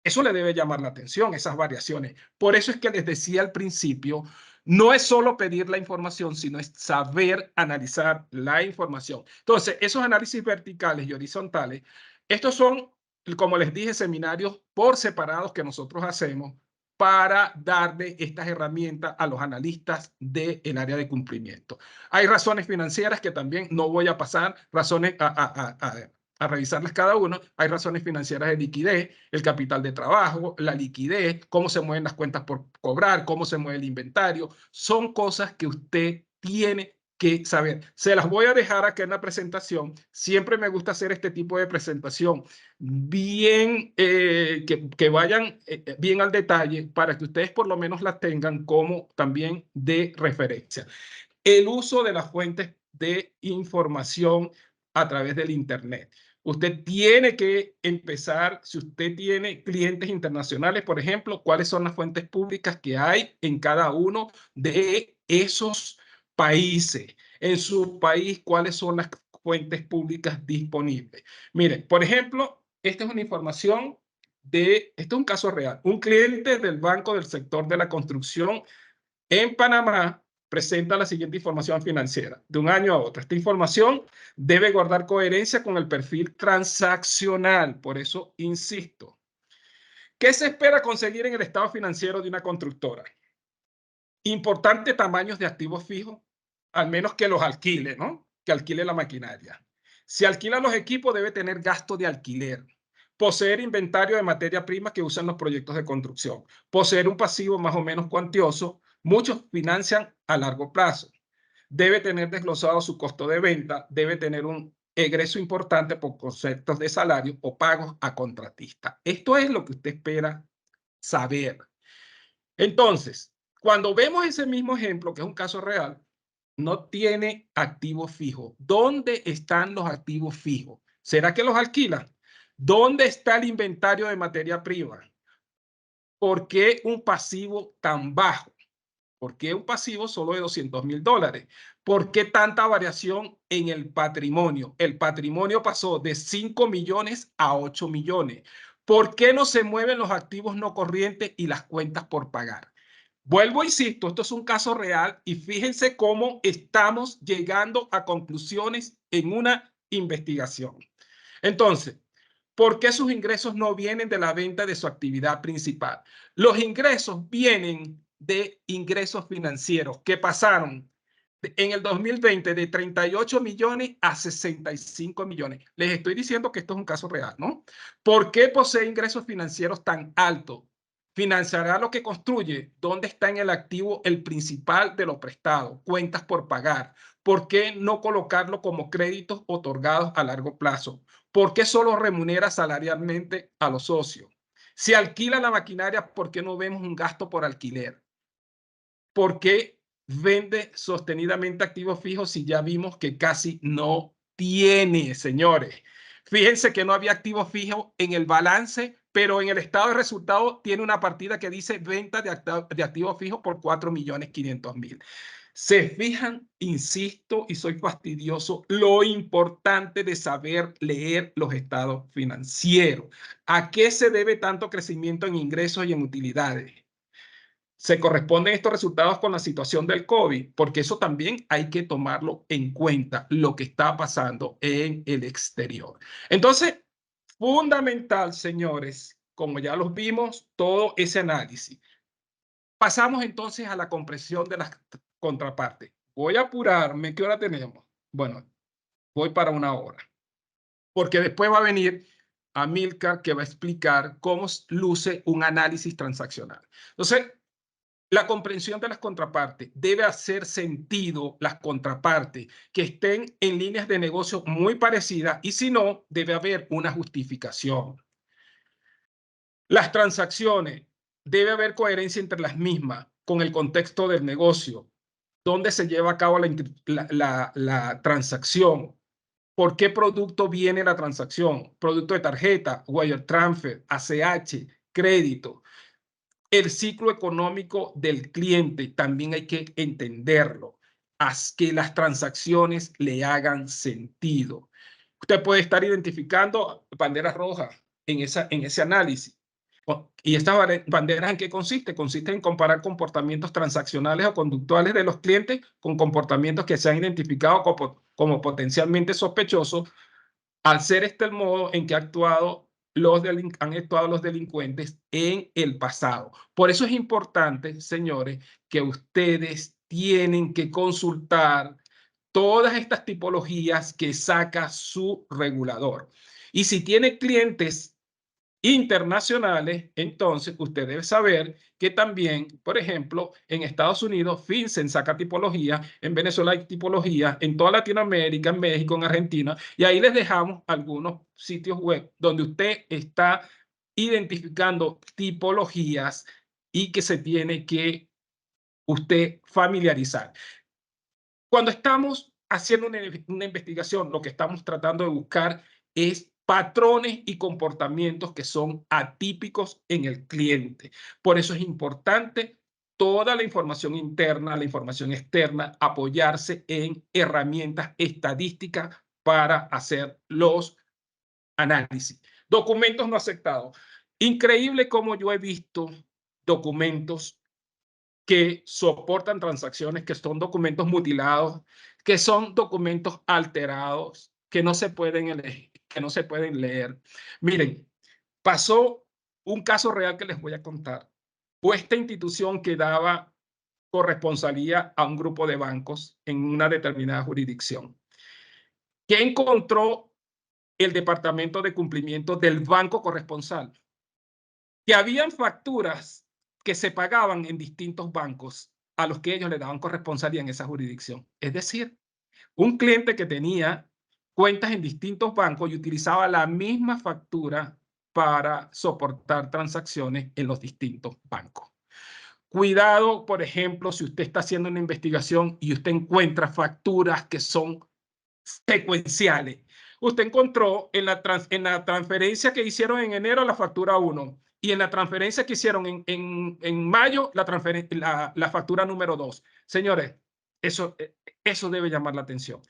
eso le debe llamar la atención, esas variaciones. Por eso es que les decía al principio, no es solo pedir la información, sino es saber analizar la información. Entonces, esos análisis verticales y horizontales, estos son, como les dije, seminarios por separados que nosotros hacemos para darle estas herramientas a los analistas del área de cumplimiento. Hay razones financieras que también no voy a pasar, razones a revisarlas cada uno. Hay razones financieras de liquidez, el capital de trabajo, la liquidez, cómo se mueven las cuentas por cobrar, cómo se mueve el inventario. Son cosas que usted tiene que saber. Se las voy a dejar acá en la presentación. Siempre me gusta hacer este tipo de presentación bien, que vayan bien al detalle para que ustedes por lo menos las tengan como también de referencia. El uso de las fuentes de información a través del Internet. Usted tiene que empezar, si usted tiene clientes internacionales, por ejemplo, cuáles son las fuentes públicas que hay en cada uno de esos países. En su país, cuáles son las fuentes públicas disponibles. Miren, por ejemplo, esta es una información este es un caso real. Un cliente del Banco del Sector de la Construcción en Panamá presenta la siguiente información financiera de un año a otro. Esta información debe guardar coherencia con el perfil transaccional. Por eso insisto. ¿Qué se espera conseguir en el estado financiero de una constructora? Importantes tamaños de activos fijos, al menos que los alquile, ¿no? Que alquile la maquinaria. Si alquila los equipos, debe tener gasto de alquiler. Poseer inventario de materia prima que usan los proyectos de construcción. Poseer un pasivo más o menos cuantioso. Muchos financian a largo plazo. Debe tener desglosado su costo de venta. Debe tener un egreso importante por conceptos de salario o pagos a contratista. Esto es lo que usted espera saber. Entonces, cuando vemos ese mismo ejemplo, que es un caso real, no tiene activo fijo. ¿Dónde están los activos fijos? ¿Será que los alquilan? ¿Dónde está el inventario de materia prima? ¿Por qué un pasivo tan bajo? ¿Por qué un pasivo solo de $200.000? ¿Por qué tanta variación en el patrimonio? El patrimonio pasó de 5 millones a 8 millones. ¿Por qué no se mueven los activos no corrientes y las cuentas por pagar? Vuelvo, insisto, esto es un caso real y fíjense cómo estamos llegando a conclusiones en una investigación. Entonces, ¿por qué sus ingresos no vienen de la venta de su actividad principal? Los ingresos vienen de ingresos financieros que pasaron en el 2020 de 38 millones a 65 millones. Les estoy diciendo que esto es un caso real, ¿no? ¿Por qué posee ingresos financieros tan altos? ¿Financiará lo que construye? ¿Dónde está en el activo el principal de lo prestado? Cuentas por pagar. ¿Por qué no colocarlo como créditos otorgados a largo plazo? ¿Por qué solo remunera salarialmente a los socios? Si alquila la maquinaria, ¿por qué no vemos un gasto por alquiler? ¿Por qué vende sostenidamente activos fijos si ya vimos que casi no tiene, señores? Fíjense que no había activos fijos en el balance, pero en el estado de resultados tiene una partida que dice venta de activos fijos por 4.500.000. Se fijan, insisto, y soy fastidioso, lo importante de saber leer los estados financieros. ¿A qué se debe tanto crecimiento en ingresos y en utilidades? ¿Se corresponden estos resultados con la situación del COVID? Porque eso también hay que tomarlo en cuenta, lo que está pasando en el exterior. Entonces, fundamental, señores, como ya los vimos, todo ese análisis. Pasamos entonces a la comprensión de las contrapartes. Voy a apurarme. ¿Qué hora tenemos? Bueno, voy para 1 hora. Porque después va a venir Amilcar que va a explicar cómo luce un análisis transaccional. Entonces, la comprensión de las contrapartes debe hacer sentido las contrapartes que estén en líneas de negocio muy parecidas y si no, debe haber una justificación. Las transacciones, debe haber coherencia entre las mismas con el contexto del negocio, dónde se lleva a cabo la transacción, por qué producto viene la transacción, producto de tarjeta, wire transfer, ACH, crédito. El ciclo económico del cliente también hay que entenderlo, haz que las transacciones le hagan sentido. Usted puede estar identificando banderas rojas en ese análisis. ¿Y estas banderas en qué consiste? Consiste en comparar comportamientos transaccionales o conductuales de los clientes con comportamientos que se han identificado como potencialmente sospechosos al ser este el modo en que han actuado los delincuentes en el pasado. Por eso es importante, señores, que ustedes tienen que consultar todas estas tipologías que saca su regulador. Y si tiene clientes internacionales, entonces usted debe saber que también, por ejemplo, en Estados Unidos, FinCEN saca tipología, en Venezuela hay tipología, en toda Latinoamérica, en México, en Argentina, y ahí les dejamos algunos sitios web donde usted está identificando tipologías y que se tiene que usted familiarizar. Cuando estamos haciendo una investigación, lo que estamos tratando de buscar es patrones y comportamientos que son atípicos en el cliente. Por eso es importante toda la información interna, la información externa, apoyarse en herramientas estadísticas para hacer los análisis. Documentos no aceptados. Increíble cómo yo he visto documentos que soportan transacciones, que son documentos mutilados, que son documentos alterados, que no se pueden elegir, que no se pueden leer. Miren, pasó un caso real que les voy a contar. Fue esta institución que daba corresponsalía a un grupo de bancos en una determinada jurisdicción. ¿Qué encontró el Departamento de Cumplimiento del banco corresponsal? Que habían facturas que se pagaban en distintos bancos a los que ellos le daban corresponsalía en esa jurisdicción. Es decir, un cliente que tenía cuentas en distintos bancos y utilizaba la misma factura para soportar transacciones en los distintos bancos. Cuidado, por ejemplo, si usted está haciendo una investigación y usted encuentra facturas que son secuenciales. Usted encontró en la transferencia que hicieron en enero la factura 1 y en la transferencia que hicieron en mayo la factura número 2. Señores, eso debe llamar la atención.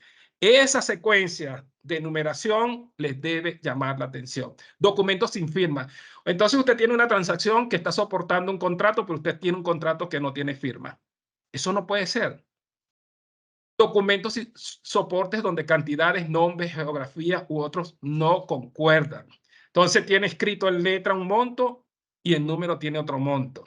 Esa secuencia de numeración les debe llamar la atención. Documentos sin firma. Entonces usted tiene una transacción que está soportando un contrato, pero usted tiene un contrato que no tiene firma. Eso no puede ser. Documentos y soportes donde cantidades, nombres, geografía u otros no concuerdan. Entonces tiene escrito en letra un monto y en número tiene otro monto.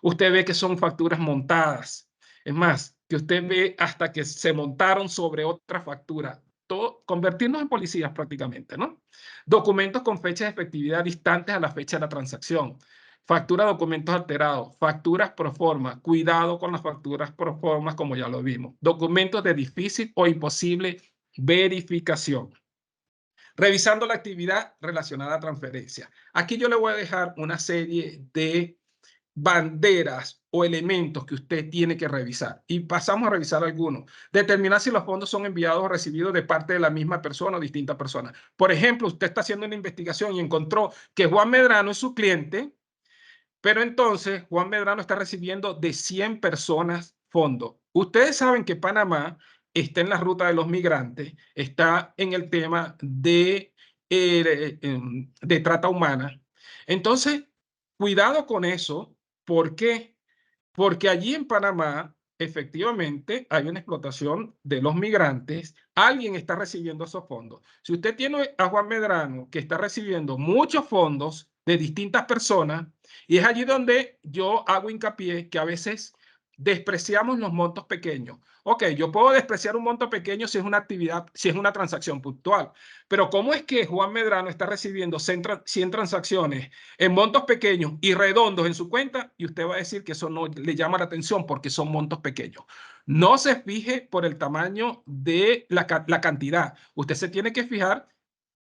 Usted ve que son facturas montadas. Es más, que usted ve hasta que se montaron sobre otra factura. Todo, convertirnos en policías prácticamente, ¿no? Documentos con fechas de efectividad distantes a la fecha de la transacción. factura de documentos alterados, facturas pro forma, cuidado con las facturas pro forma, como ya lo vimos, documentos de difícil o imposible verificación. Revisando la actividad relacionada a transferencia. Aquí yo le voy a dejar una serie de banderas o elementos que usted tiene que revisar. Y pasamos a revisar algunos. Determinar si los fondos son enviados o recibidos de parte de la misma persona o distintas personas. Por ejemplo, usted está haciendo una investigación y encontró que Juan Medrano es su cliente, pero entonces Juan Medrano está recibiendo de 100 personas fondos. Ustedes saben que Panamá está en la ruta de los migrantes, está en el tema de trata humana. Entonces, cuidado con eso. ¿Por qué? Porque allí en Panamá, efectivamente, hay una explotación de los migrantes. Alguien está recibiendo esos fondos. Si usted tiene a Juan Medrano, que está recibiendo muchos fondos de distintas personas, y es allí donde yo hago hincapié que a veces despreciamos los montos pequeños. Ok, yo puedo despreciar un monto pequeño si es una actividad, si es una transacción puntual, pero ¿cómo es que Juan Medrano está recibiendo 100 transacciones en montos pequeños y redondos en su cuenta? Y usted va a decir que eso no le llama la atención porque son montos pequeños. No se fije por el tamaño de la cantidad. Usted se tiene que fijar,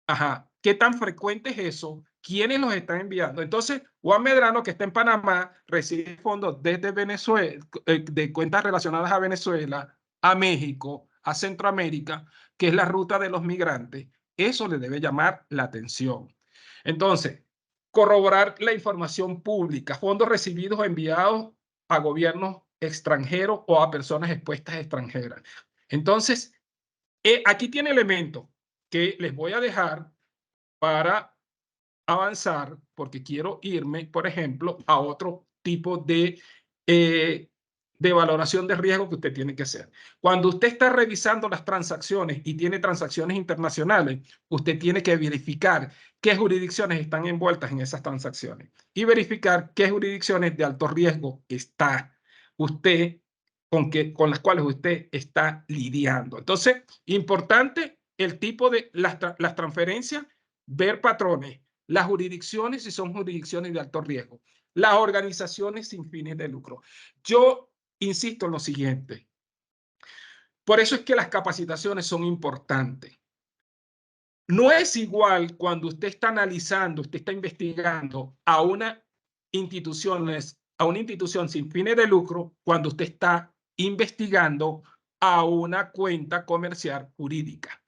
ajá, ¿qué tan frecuente es eso? ¿Quiénes los están enviando? Entonces, Juan Medrano, que está en Panamá, recibe fondos desde Venezuela, de cuentas relacionadas a Venezuela, a México, a Centroamérica, que es la ruta de los migrantes. Eso le debe llamar la atención. Entonces, corroborar la información pública, fondos recibidos o enviados a gobiernos extranjeros o a personas expuestas extranjeras. Entonces, aquí tiene elementos que les voy a dejar para avanzar, porque quiero irme, por ejemplo, a otro tipo de valoración de riesgo que usted tiene que hacer. Cuando usted está revisando las transacciones y tiene transacciones internacionales, usted tiene que verificar qué jurisdicciones están envueltas en esas transacciones y verificar qué jurisdicciones de alto riesgo está usted con las cuales usted está lidiando. Entonces, importante el tipo de las transferencias, ver patrones, las jurisdicciones si son jurisdicciones de alto riesgo, las organizaciones sin fines de lucro. Yo insisto en lo siguiente. Por eso es que las capacitaciones son importantes. No es igual cuando usted está analizando, usted está investigando a una institución sin fines de lucro, cuando usted está investigando a una cuenta comercial jurídica.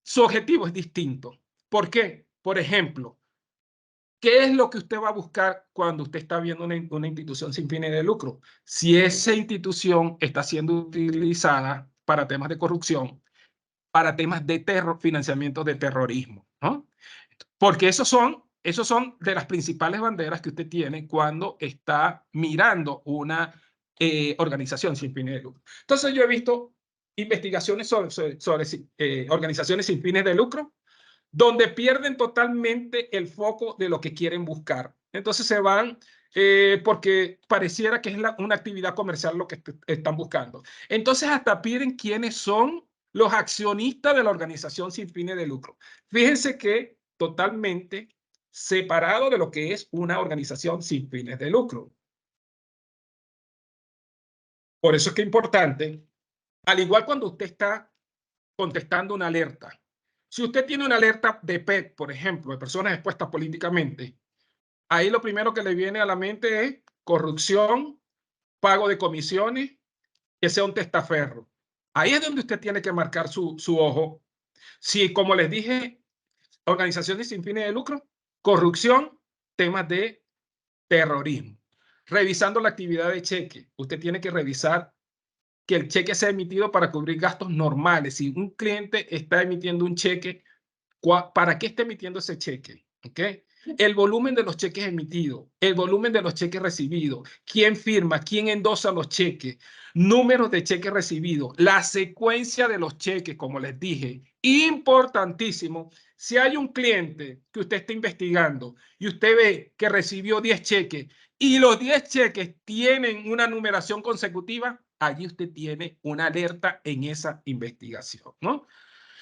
Su objetivo es distinto. ¿Por qué? Por ejemplo, ¿qué es lo que usted va a buscar cuando usted está viendo una institución sin fines de lucro? Si esa institución está siendo utilizada para temas de corrupción, para temas de financiamiento de terrorismo, ¿no? Porque esos son de las principales banderas que usted tiene cuando está mirando una organización sin fines de lucro. Entonces yo he visto investigaciones sobre organizaciones sin fines de lucro donde pierden totalmente el foco de lo que quieren buscar. Entonces se van porque pareciera que es una actividad comercial lo que están buscando. Entonces hasta piden quiénes son los accionistas de la organización sin fines de lucro. Fíjense que totalmente separado de lo que es una organización sin fines de lucro. Por eso es que es importante, al igual cuando usted está contestando una alerta, si usted tiene una alerta de PEP, por ejemplo, de personas expuestas políticamente, ahí lo primero que le viene a la mente es corrupción, pago de comisiones, que sea un testaferro. Ahí es donde usted tiene que marcar su ojo. Si, como les dije, organizaciones sin fines de lucro, corrupción, temas de terrorismo. Revisando la actividad de cheque, usted tiene que revisar que el cheque sea emitido para cubrir gastos normales. Si un cliente está emitiendo un cheque, ¿para qué está emitiendo ese cheque? ¿Okay? El volumen de los cheques emitidos, el volumen de los cheques recibidos, quién firma, quién endosa los cheques, números de cheques recibidos, la secuencia de los cheques, como les dije, importantísimo. Si hay un cliente que usted está investigando y usted ve que recibió 10 cheques y los 10 cheques tienen una numeración consecutiva, allí usted tiene una alerta en esa investigación, ¿no?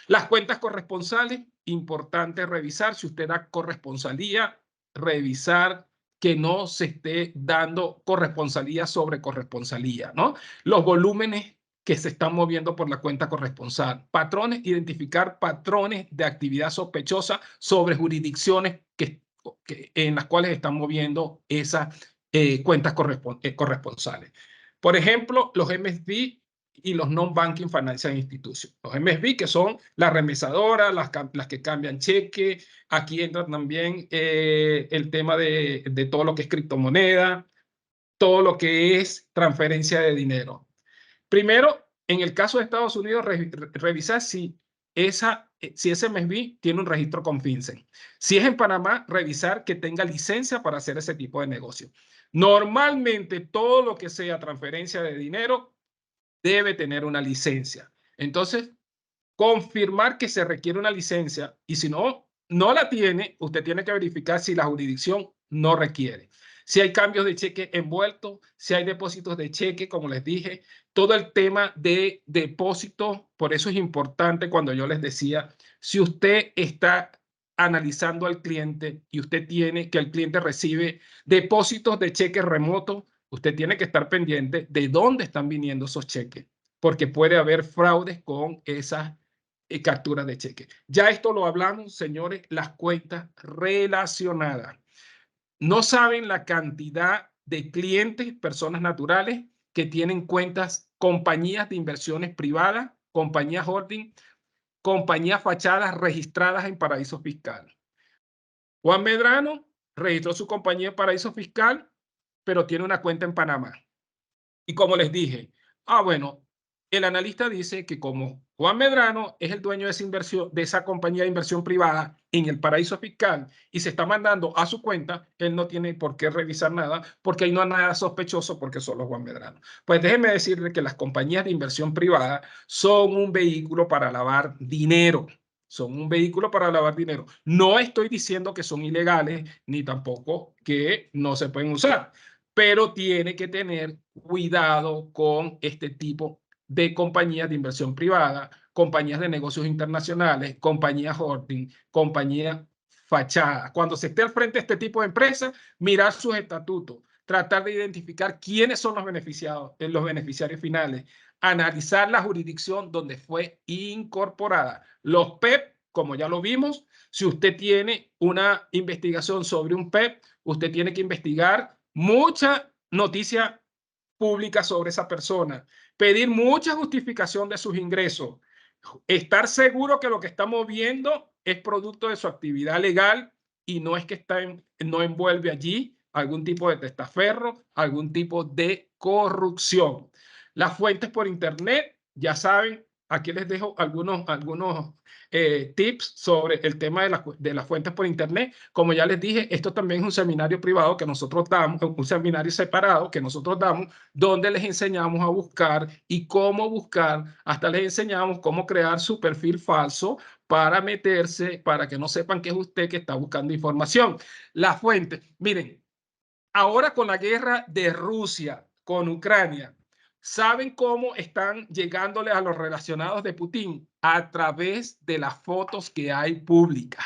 Las cuentas corresponsales, importante revisar. Si usted da corresponsalía, revisar que no se esté dando corresponsalía sobre corresponsalía, ¿no? Los volúmenes que se están moviendo por la cuenta corresponsal. Patrones, identificar patrones de actividad sospechosa sobre jurisdicciones en las cuales están moviendo esas cuentas corresponsales. Por ejemplo, los MSB y los Non-Banking Financial Institutions. Los MSB, que son las remesadoras, las que cambian cheque. Aquí entra también el tema de todo lo que es criptomoneda, todo lo que es transferencia de dinero. Primero, en el caso de Estados Unidos, revisar si ese MSB tiene un registro con FinCEN. Si es en Panamá, revisar que tenga licencia para hacer ese tipo de negocio. Normalmente, todo lo que sea transferencia de dinero debe tener una licencia. Entonces, confirmar que se requiere una licencia y si no la tiene, usted tiene que verificar si la jurisdicción no requiere. Si hay cambios de cheque envueltos, si hay depósitos de cheque, como les dije, todo el tema de depósito, por eso es importante cuando yo les decía, si usted está analizando al cliente y usted tiene que el cliente recibe depósitos de cheques remotos, usted tiene que estar pendiente de dónde están viniendo esos cheques, porque puede haber fraudes con esas capturas de cheque. Ya esto lo hablamos, señores, las cuentas relacionadas. No saben la cantidad de clientes, personas naturales, que tienen cuentas, compañías de inversiones privadas, compañías holding, compañías fachadas registradas en paraísos fiscales. Juan Medrano registró su compañía en paraíso fiscal, pero tiene una cuenta en Panamá. Y como les dije, bueno, el analista dice que como Juan Medrano es el dueño de esa inversión, de esa compañía de inversión privada en el paraíso fiscal y se está mandando a su cuenta, él no tiene por qué revisar nada porque ahí no hay nada sospechoso porque solo Juan Medrano. Pues déjenme decirle que las compañías de inversión privada son un vehículo para lavar dinero. Son un vehículo para lavar dinero. No estoy diciendo que son ilegales ni tampoco que no se pueden usar, pero tiene que tener cuidado con este tipo de compañías de inversión privada, compañías de negocios internacionales, compañías holding, compañías fachadas. Cuando se esté al frente de este tipo de empresas, mirar sus estatutos, tratar de identificar quiénes son los beneficiarios finales, analizar la jurisdicción donde fue incorporada. Los PEP, como ya lo vimos, si usted tiene una investigación sobre un PEP, usted tiene que investigar mucha noticia pública sobre esa persona, pedir mucha justificación de sus ingresos, estar seguro que lo que estamos viendo es producto de su actividad legal y no es que no envuelve allí algún tipo de testaferro, algún tipo de corrupción. Las fuentes por internet, ya saben, aquí les dejo algunos tips sobre el tema de las fuentes por internet. Como ya les dije, esto también es un seminario privado que nosotros damos, un seminario separado que nosotros damos, donde les enseñamos a buscar y cómo buscar, hasta les enseñamos cómo crear su perfil falso para meterse, para que no sepan que es usted que está buscando información. La fuente, miren, ahora con la guerra de Rusia con Ucrania, ¿saben cómo están llegándole a los relacionados de Putin? A través de las fotos que hay públicas,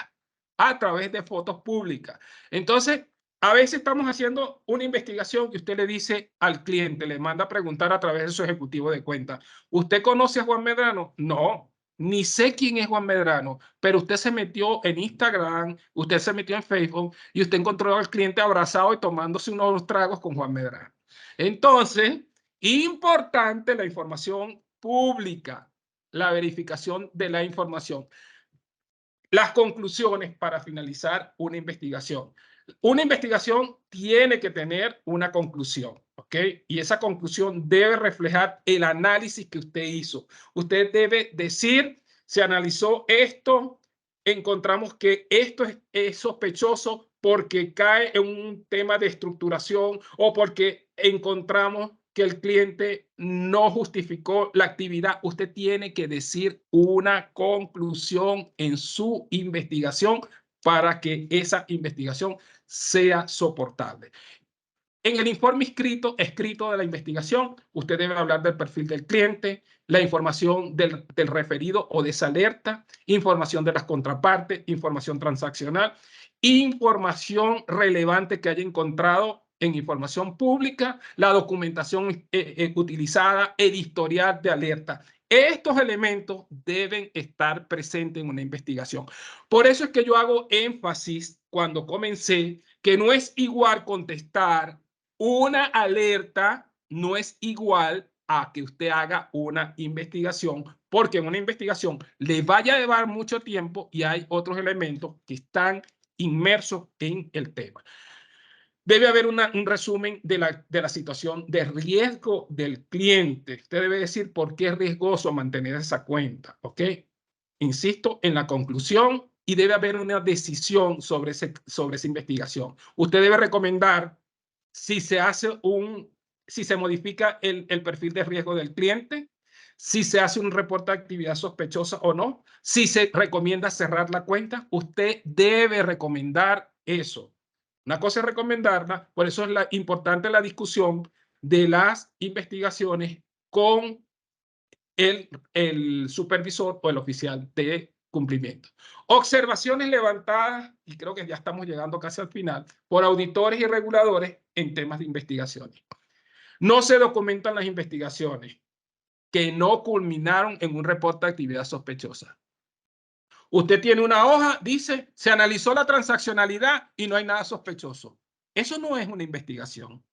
a través de fotos públicas. Entonces, a veces estamos haciendo una investigación y usted le dice al cliente, le manda a preguntar a través de su ejecutivo de cuenta, ¿usted conoce a Juan Medrano? No. Ni sé quién es Juan Medrano, pero usted se metió en Instagram, usted se metió en Facebook y usted encontró al cliente abrazado y tomándose unos tragos con Juan Medrano. Entonces, importante la información pública, la verificación de la información. Las conclusiones para finalizar una investigación. Una investigación tiene que tener una conclusión, ¿ok? Y esa conclusión debe reflejar el análisis que usted hizo. Usted debe decir, se analizó esto, encontramos que esto es sospechoso porque cae en un tema de estructuración o porque encontramos que el cliente no justificó la actividad. Usted tiene que decir una conclusión en su investigación para que esa investigación sea soportable. En el informe escrito de la investigación, usted debe hablar del perfil del cliente, la información del referido o de esa alerta, información de las contrapartes, información transaccional, información relevante que haya encontrado en información pública, la documentación utilizada, el historial de alerta. Estos elementos deben estar presentes en una investigación. Por eso es que yo hago énfasis cuando comencé que no es igual contestar una alerta, no es igual a que usted haga una investigación, porque en una investigación le vaya a llevar mucho tiempo y hay otros elementos que están inmersos en el tema. Debe haber un resumen de la situación de riesgo del cliente. Usted debe decir por qué es riesgoso mantener esa cuenta, ¿ok? Insisto en la conclusión y debe haber una decisión sobre esa investigación. Usted debe recomendar si se modifica el perfil de riesgo del cliente, si se hace un reporte de actividad sospechosa o no, si se recomienda cerrar la cuenta. Usted debe recomendar eso. Una cosa es recomendarla, por eso es importante la discusión de las investigaciones con el supervisor o el oficial de cumplimiento. Observaciones levantadas, y creo que ya estamos llegando casi al final, por auditores y reguladores en temas de investigaciones. No se documentan las investigaciones que no culminaron en un reporte de actividad sospechosa. Usted tiene una hoja, dice, se analizó la transaccionalidad y no hay nada sospechoso. Eso no es una investigación.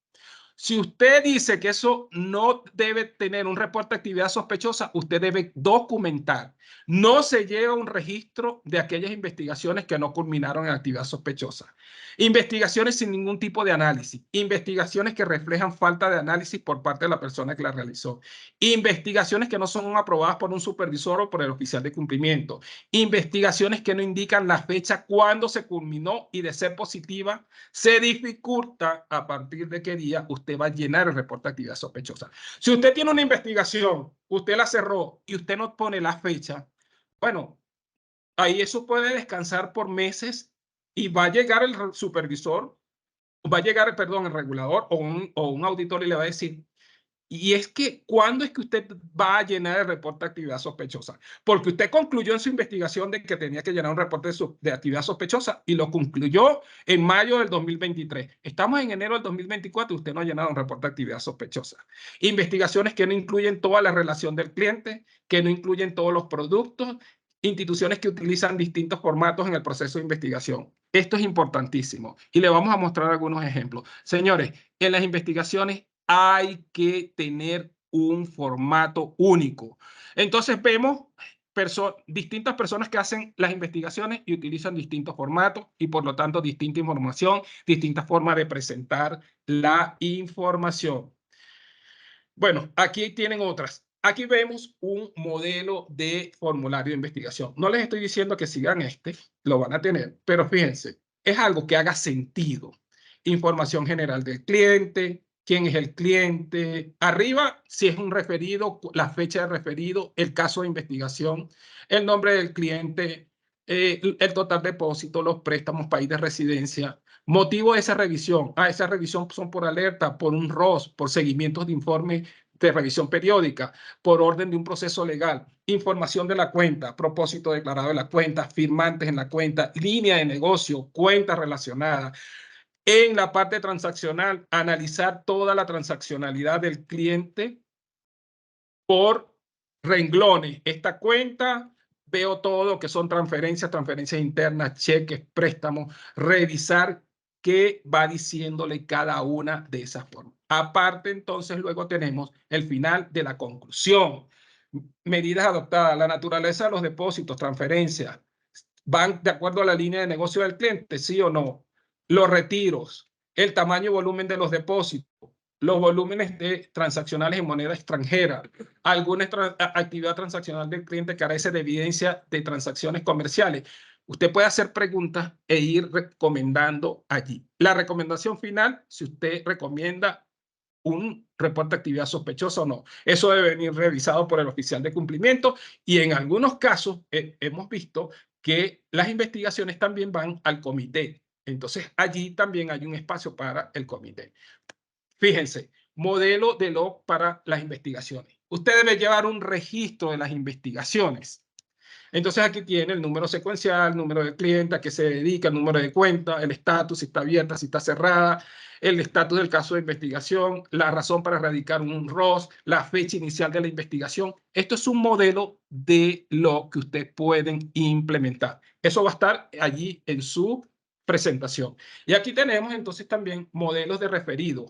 Si usted dice que eso no debe tener un reporte de actividad sospechosa, usted debe documentar. No se lleva un registro de aquellas investigaciones que no culminaron en actividad sospechosa. Investigaciones sin ningún tipo de análisis. Investigaciones que reflejan falta de análisis por parte de la persona que la realizó. Investigaciones que no son aprobadas por un supervisor o por el oficial de cumplimiento. Investigaciones que no indican la fecha cuando se culminó y, de ser positiva, se dificulta a partir de qué día usted va a llenar el reporte de actividad sospechosa. Si usted tiene una investigación, usted la cerró y usted no pone la fecha, bueno, ahí eso puede descansar por meses y va a llegar el supervisor, va a llegar, perdón, el regulador o un auditor y le va a decir, y es que, ¿cuándo es que usted va a llenar el reporte de actividad sospechosa? Porque usted concluyó en su investigación de que tenía que llenar un reporte de actividad sospechosa y lo concluyó en mayo del 2023. Estamos en enero del 2024 y usted no ha llenado un reporte de actividad sospechosa. Investigaciones que no incluyen toda la relación del cliente, que no incluyen todos los productos, instituciones que utilizan distintos formatos en el proceso de investigación. Esto es importantísimo y le vamos a mostrar algunos ejemplos. Señores, en las investigaciones hay que tener un formato único. Entonces vemos distintas personas que hacen las investigaciones y utilizan distintos formatos y por lo tanto distinta información, distintas formas de presentar la información. Bueno, aquí tienen otras. Aquí vemos un modelo de formulario de investigación. No les estoy diciendo que sigan este, lo van a tener, pero fíjense, es algo que haga sentido. Información general del cliente, quién es el cliente, arriba si es un referido, la fecha de referido, el caso de investigación, el nombre del cliente, el total depósito, los préstamos, país de residencia, motivo de esa revisión. Esa revisión son por alerta, por un ROS, por seguimientos de informe de revisión periódica, por orden de un proceso legal, información de la cuenta, propósito declarado de la cuenta, firmantes en la cuenta, línea de negocio, cuentas relacionadas. En la parte transaccional, analizar toda la transaccionalidad del cliente por renglones. Esta cuenta, veo todo lo que son transferencias internas, cheques, préstamos, revisar qué va diciéndole cada una de esas formas. Aparte, entonces, luego tenemos el final de la conclusión. Medidas adoptadas, la naturaleza de los depósitos, transferencias, ¿van de acuerdo a la línea de negocio del cliente? ¿Sí o no? Los retiros, el tamaño y volumen de los depósitos, los volúmenes transaccionales en moneda extranjera, alguna actividad transaccional del cliente carece de evidencia de transacciones comerciales. Usted puede hacer preguntas e ir recomendando allí. La recomendación final, si usted recomienda un reporte de actividad sospechosa o no. Eso debe venir revisado por el oficial de cumplimiento y en algunos casos hemos visto que las investigaciones también van al comité. Entonces allí también hay un espacio para el comité. Fíjense, modelo de log para las investigaciones. Usted debe llevar un registro de las investigaciones. Entonces aquí tiene el número secuencial, el número de cliente, a qué se dedica, el número de cuenta, el estatus, si está abierta, si está cerrada, el estatus del caso de investigación, la razón para erradicar un ROS, la fecha inicial de la investigación. Esto es un modelo de lo que ustedes pueden implementar. Eso va a estar allí en su presentación. Y aquí tenemos entonces también modelos de referido.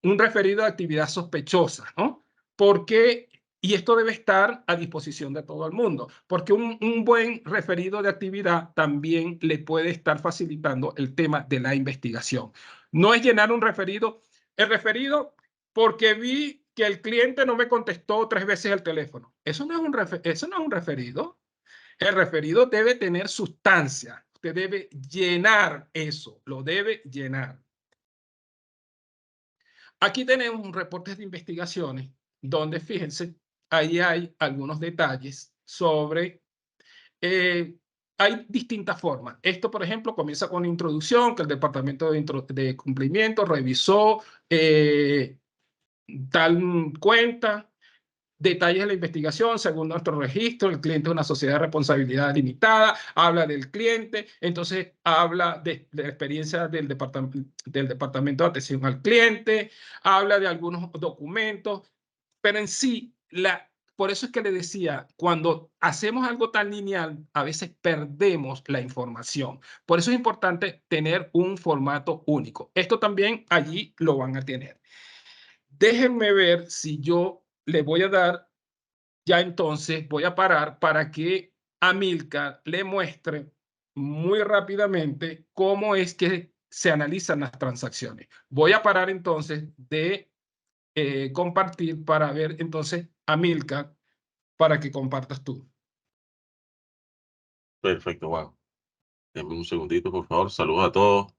Un referido de actividad sospechosa, ¿no? Porque y esto debe estar a disposición de todo el mundo, porque un buen referido de actividad también le puede estar facilitando el tema de la investigación. No es llenar un referido, el referido porque vi que el cliente no me contestó 3 veces el teléfono. Eso no es eso no es un referido. El referido debe tener sustancia. Usted debe llenar eso, lo debe llenar. Aquí tenemos un reporte de investigaciones donde, fíjense, ahí hay algunos detalles sobre, hay distintas formas. Esto, por ejemplo, comienza con una introducción que el departamento de cumplimiento revisó tal cuenta, detalles de la investigación, según nuestro registro, el cliente es una sociedad de responsabilidad limitada, habla del cliente, entonces habla de la experiencia del departamento de atención al cliente, habla de algunos documentos, pero en sí, por eso es que le decía, cuando hacemos algo tan lineal, a veces perdemos la información. Por eso es importante tener un formato único. Esto también allí lo van a tener. Déjenme ver si yo le voy a dar, ya entonces voy a parar para que Amilcar le muestre muy rápidamente cómo es que se analizan las transacciones. Voy a parar entonces de compartir para ver entonces Amilcar para que compartas tú. Perfecto, Juan. Denme un segundito, por favor. Saludos a todos.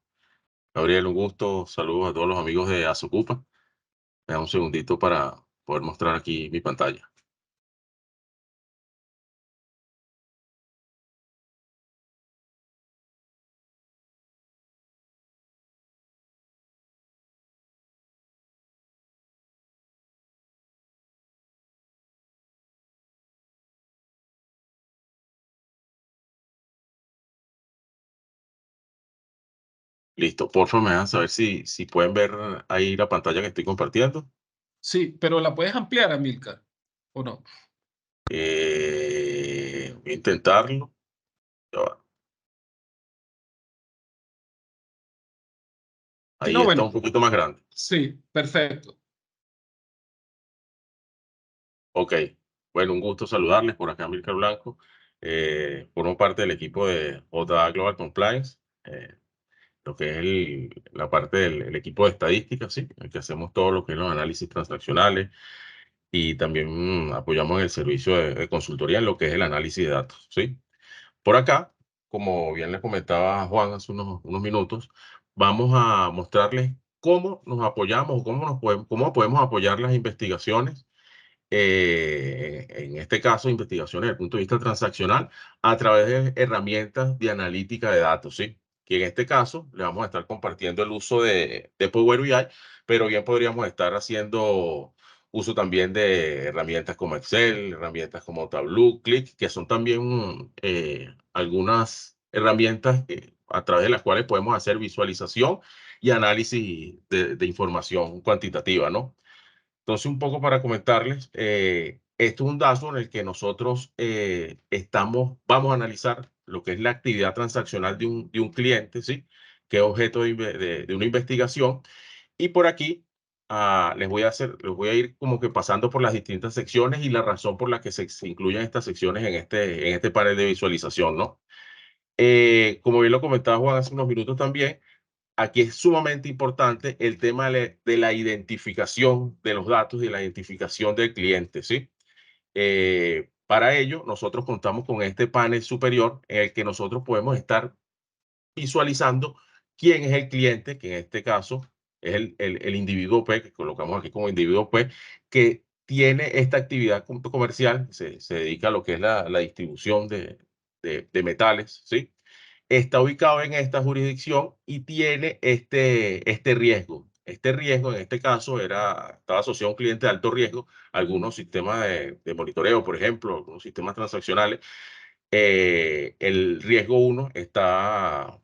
Gabriel, un gusto. Saludos a todos los amigos de Asocupa. Me da un segundito para poder mostrar aquí mi pantalla. Listo. Por favor, me dejan saber si pueden ver ahí la pantalla que estoy compartiendo. Sí, pero la puedes ampliar, Amilcar, ¿o no? Voy a intentarlo. Ya va. Si Ahí no, está bueno, un poquito más grande. sí, perfecto. Ok. Bueno, un gusto saludarles. Por acá, Milcar Blanco. Formo parte del equipo de JA Global Compliance. Lo que es la parte del equipo de estadística, ¿sí? El que hacemos todo lo que es los análisis transaccionales y también apoyamos en el servicio de consultoría en lo que es el análisis de datos, ¿sí? Por acá, como bien les comentaba Juan hace unos minutos, vamos a mostrarles cómo nos apoyamos o cómo podemos apoyar las investigaciones, en este caso, investigaciones desde el punto de vista transaccional, a través de herramientas de analítica de datos, ¿sí? Que en este caso le vamos a estar compartiendo el uso de Power BI, pero bien podríamos estar haciendo uso también de herramientas como Excel, herramientas como Tableau, Click, que son también algunas herramientas a través de las cuales podemos hacer visualización y análisis de información cuantitativa, ¿no? Entonces, un poco para comentarles, esto es un dashboard en el que nosotros vamos a analizar lo que es la actividad transaccional de un cliente, ¿sí? Que es objeto de una investigación. Y por aquí les voy a ir como que pasando por las distintas secciones y la razón por la que se incluyen estas secciones en este panel de visualización, ¿no? Como bien lo comentaba Juan hace unos minutos también, aquí es sumamente importante el tema de la identificación de los datos y la identificación del cliente, ¿sí? Para ello, nosotros contamos con este panel superior en el que nosotros podemos estar visualizando quién es el cliente, que en este caso es el individuo P, que colocamos aquí como individuo P, que tiene esta actividad comercial, se dedica a lo que es la distribución de metales, ¿sí? Está ubicado en esta jurisdicción y tiene este riesgo este riesgo en este caso estaba asociado a un cliente de alto riesgo, algunos sistemas de monitoreo, por ejemplo, algunos sistemas transaccionales, el riesgo 1 está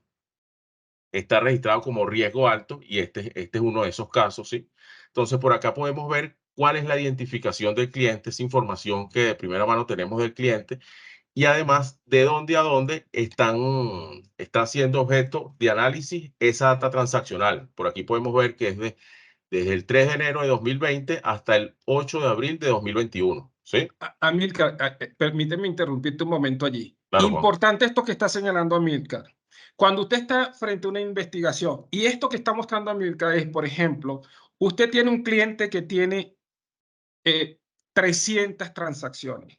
registrado como riesgo alto y este es uno de esos casos, ¿sí? Entonces, por acá podemos ver cuál es la identificación del cliente, esa información que de primera mano tenemos del cliente y además de dónde a dónde está siendo objeto de análisis esa data transaccional. Por aquí podemos ver que es desde el 3 de enero de 2020 hasta el 8 de abril de 2021, ¿sí? Amílcar, permíteme interrumpirte un momento allí. Claro, Juan. Importante esto que está señalando Amílcar. Cuando usted está frente a una investigación, y esto que está mostrando Amílcar es, por ejemplo, usted tiene un cliente que tiene 300 transacciones.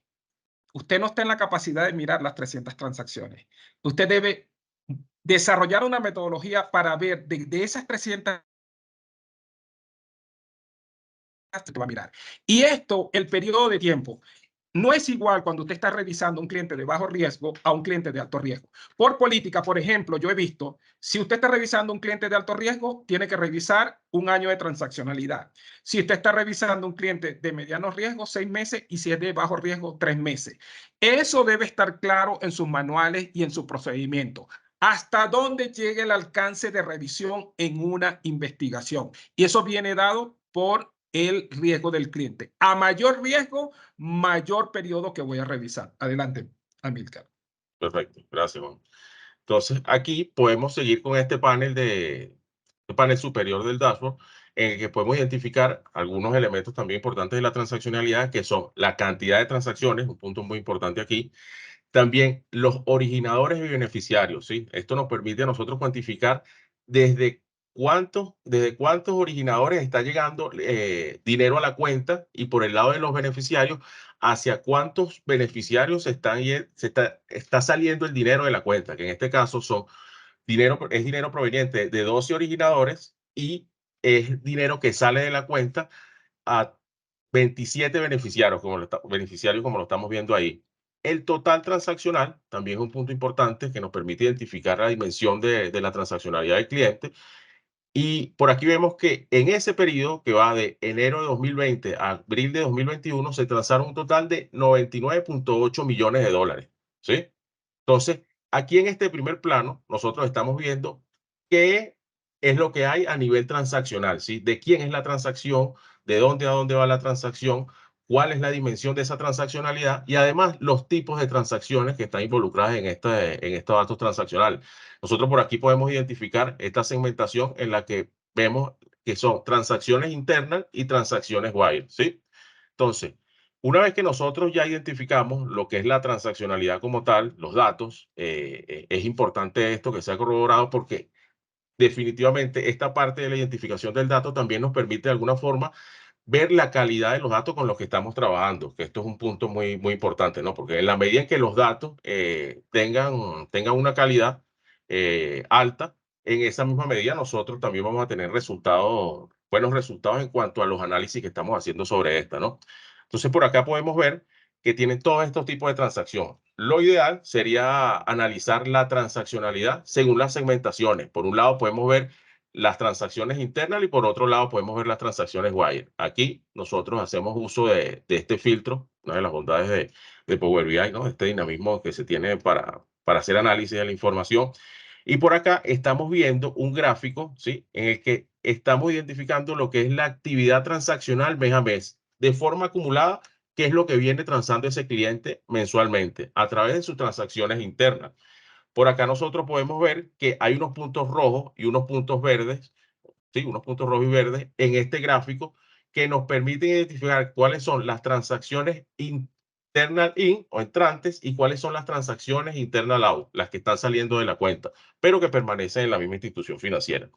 Usted no está en la capacidad de mirar las 300 transacciones. Usted debe desarrollar una metodología para ver de esas 300 que va a mirar. Y esto, el periodo de tiempo, no es igual cuando usted está revisando un cliente de bajo riesgo a un cliente de alto riesgo. Por política, por ejemplo, yo he visto, si usted está revisando un cliente de alto riesgo, tiene que revisar un año de transaccionalidad. Si usted está revisando un cliente de mediano riesgo, 6 meses, y si es de bajo riesgo, 3 meses. Eso debe estar claro en sus manuales y en su procedimiento. ¿Hasta dónde llega el alcance de revisión en una investigación? Y eso viene dado por el riesgo del cliente. A mayor riesgo, mayor periodo que voy a revisar. Adelante, Amílcar. Perfecto, gracias, Juan. Entonces, aquí podemos seguir con este panel superior del dashboard, en el que podemos identificar algunos elementos también importantes de la transaccionalidad, que son la cantidad de transacciones, un punto muy importante aquí. También los originadores y beneficiarios, ¿sí? Esto nos permite a nosotros cuantificar desde cuántos originadores está llegando dinero a la cuenta y por el lado de los beneficiarios, hacia cuántos beneficiarios está saliendo el dinero de la cuenta, que en este caso es dinero proveniente de 12 originadores y es dinero que sale de la cuenta a 27 beneficiarios, como lo estamos viendo ahí. El total transaccional también es un punto importante que nos permite identificar la dimensión de la transaccionalidad del cliente. Y por aquí vemos que en ese periodo que va de enero de 2020 a abril de 2021 se transaron un total de 99.8 millones de dólares, ¿sí? Entonces, aquí en este primer plano, nosotros estamos viendo qué es lo que hay a nivel transaccional, ¿sí? De quién es la transacción, de dónde a dónde va la transacción, cuál es la dimensión de esa transaccionalidad y además los tipos de transacciones que están involucradas en estos datos transaccionales. Nosotros por aquí podemos identificar esta segmentación en la que vemos que son transacciones internas y transacciones wire, ¿sí? Entonces, una vez que nosotros ya identificamos lo que es la transaccionalidad como tal, los datos, es importante esto que sea corroborado porque definitivamente esta parte de la identificación del dato también nos permite de alguna forma ver la calidad de los datos con los que estamos trabajando, que esto es un punto muy, muy importante, ¿no? Porque en la medida en que los datos tengan una calidad alta, en esa misma medida nosotros también vamos a tener buenos resultados en cuanto a los análisis que estamos haciendo sobre esta, ¿no? Entonces, por acá podemos ver que tienen todos estos tipos de transacción. Lo ideal sería analizar la transaccionalidad según las segmentaciones. Por un lado, podemos ver las transacciones internas y por otro lado podemos ver las transacciones wire. Aquí nosotros hacemos uso de este filtro, una de las bondades de Power BI, ¿no? Este dinamismo que se tiene para hacer análisis de la información. Y por acá estamos viendo un gráfico, ¿sí? En el que estamos identificando lo que es la actividad transaccional mes a mes, de forma acumulada, qué es lo que viene transando ese cliente mensualmente a través de sus transacciones internas. Por acá nosotros podemos ver que hay unos puntos rojos y unos puntos verdes, ¿sí? Unos puntos rojos y verdes en este gráfico que nos permiten identificar cuáles son las transacciones internal in o entrantes y cuáles son las transacciones internal out, las que están saliendo de la cuenta, pero que permanecen en la misma institución financiera.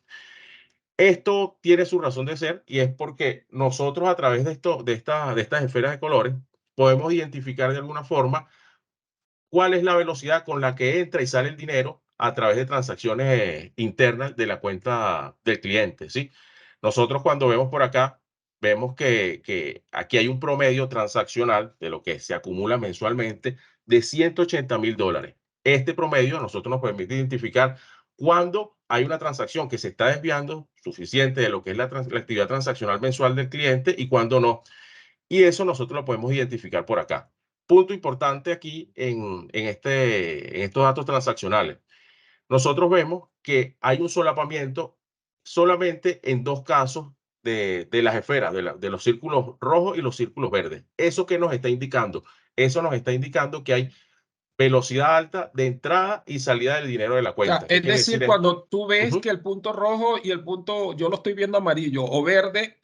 Esto tiene su razón de ser y es porque nosotros a través de estas esferas de colores podemos identificar de alguna forma cuál es la velocidad con la que entra y sale el dinero a través de transacciones internas de la cuenta del cliente, ¿sí? Nosotros cuando vemos por acá, vemos que aquí hay un promedio transaccional de lo que se acumula mensualmente de $180,000. Este promedio a nosotros nos permite identificar cuándo hay una transacción que se está desviando suficiente de lo que es la actividad transaccional mensual del cliente y cuándo no. Y eso nosotros lo podemos identificar por acá. Punto importante aquí en estos datos transaccionales. Nosotros vemos que hay un solapamiento solamente en dos casos de las esferas, de los círculos rojos y los círculos verdes. ¿Eso qué nos está indicando? Eso nos está indicando que hay velocidad alta de entrada y salida del dinero de la O sea, cuenta. ¿Qué es quiere decir, decir esto? cuando tú ves Ujú. que el punto rojo y el punto, yo lo estoy viendo amarillo o verde,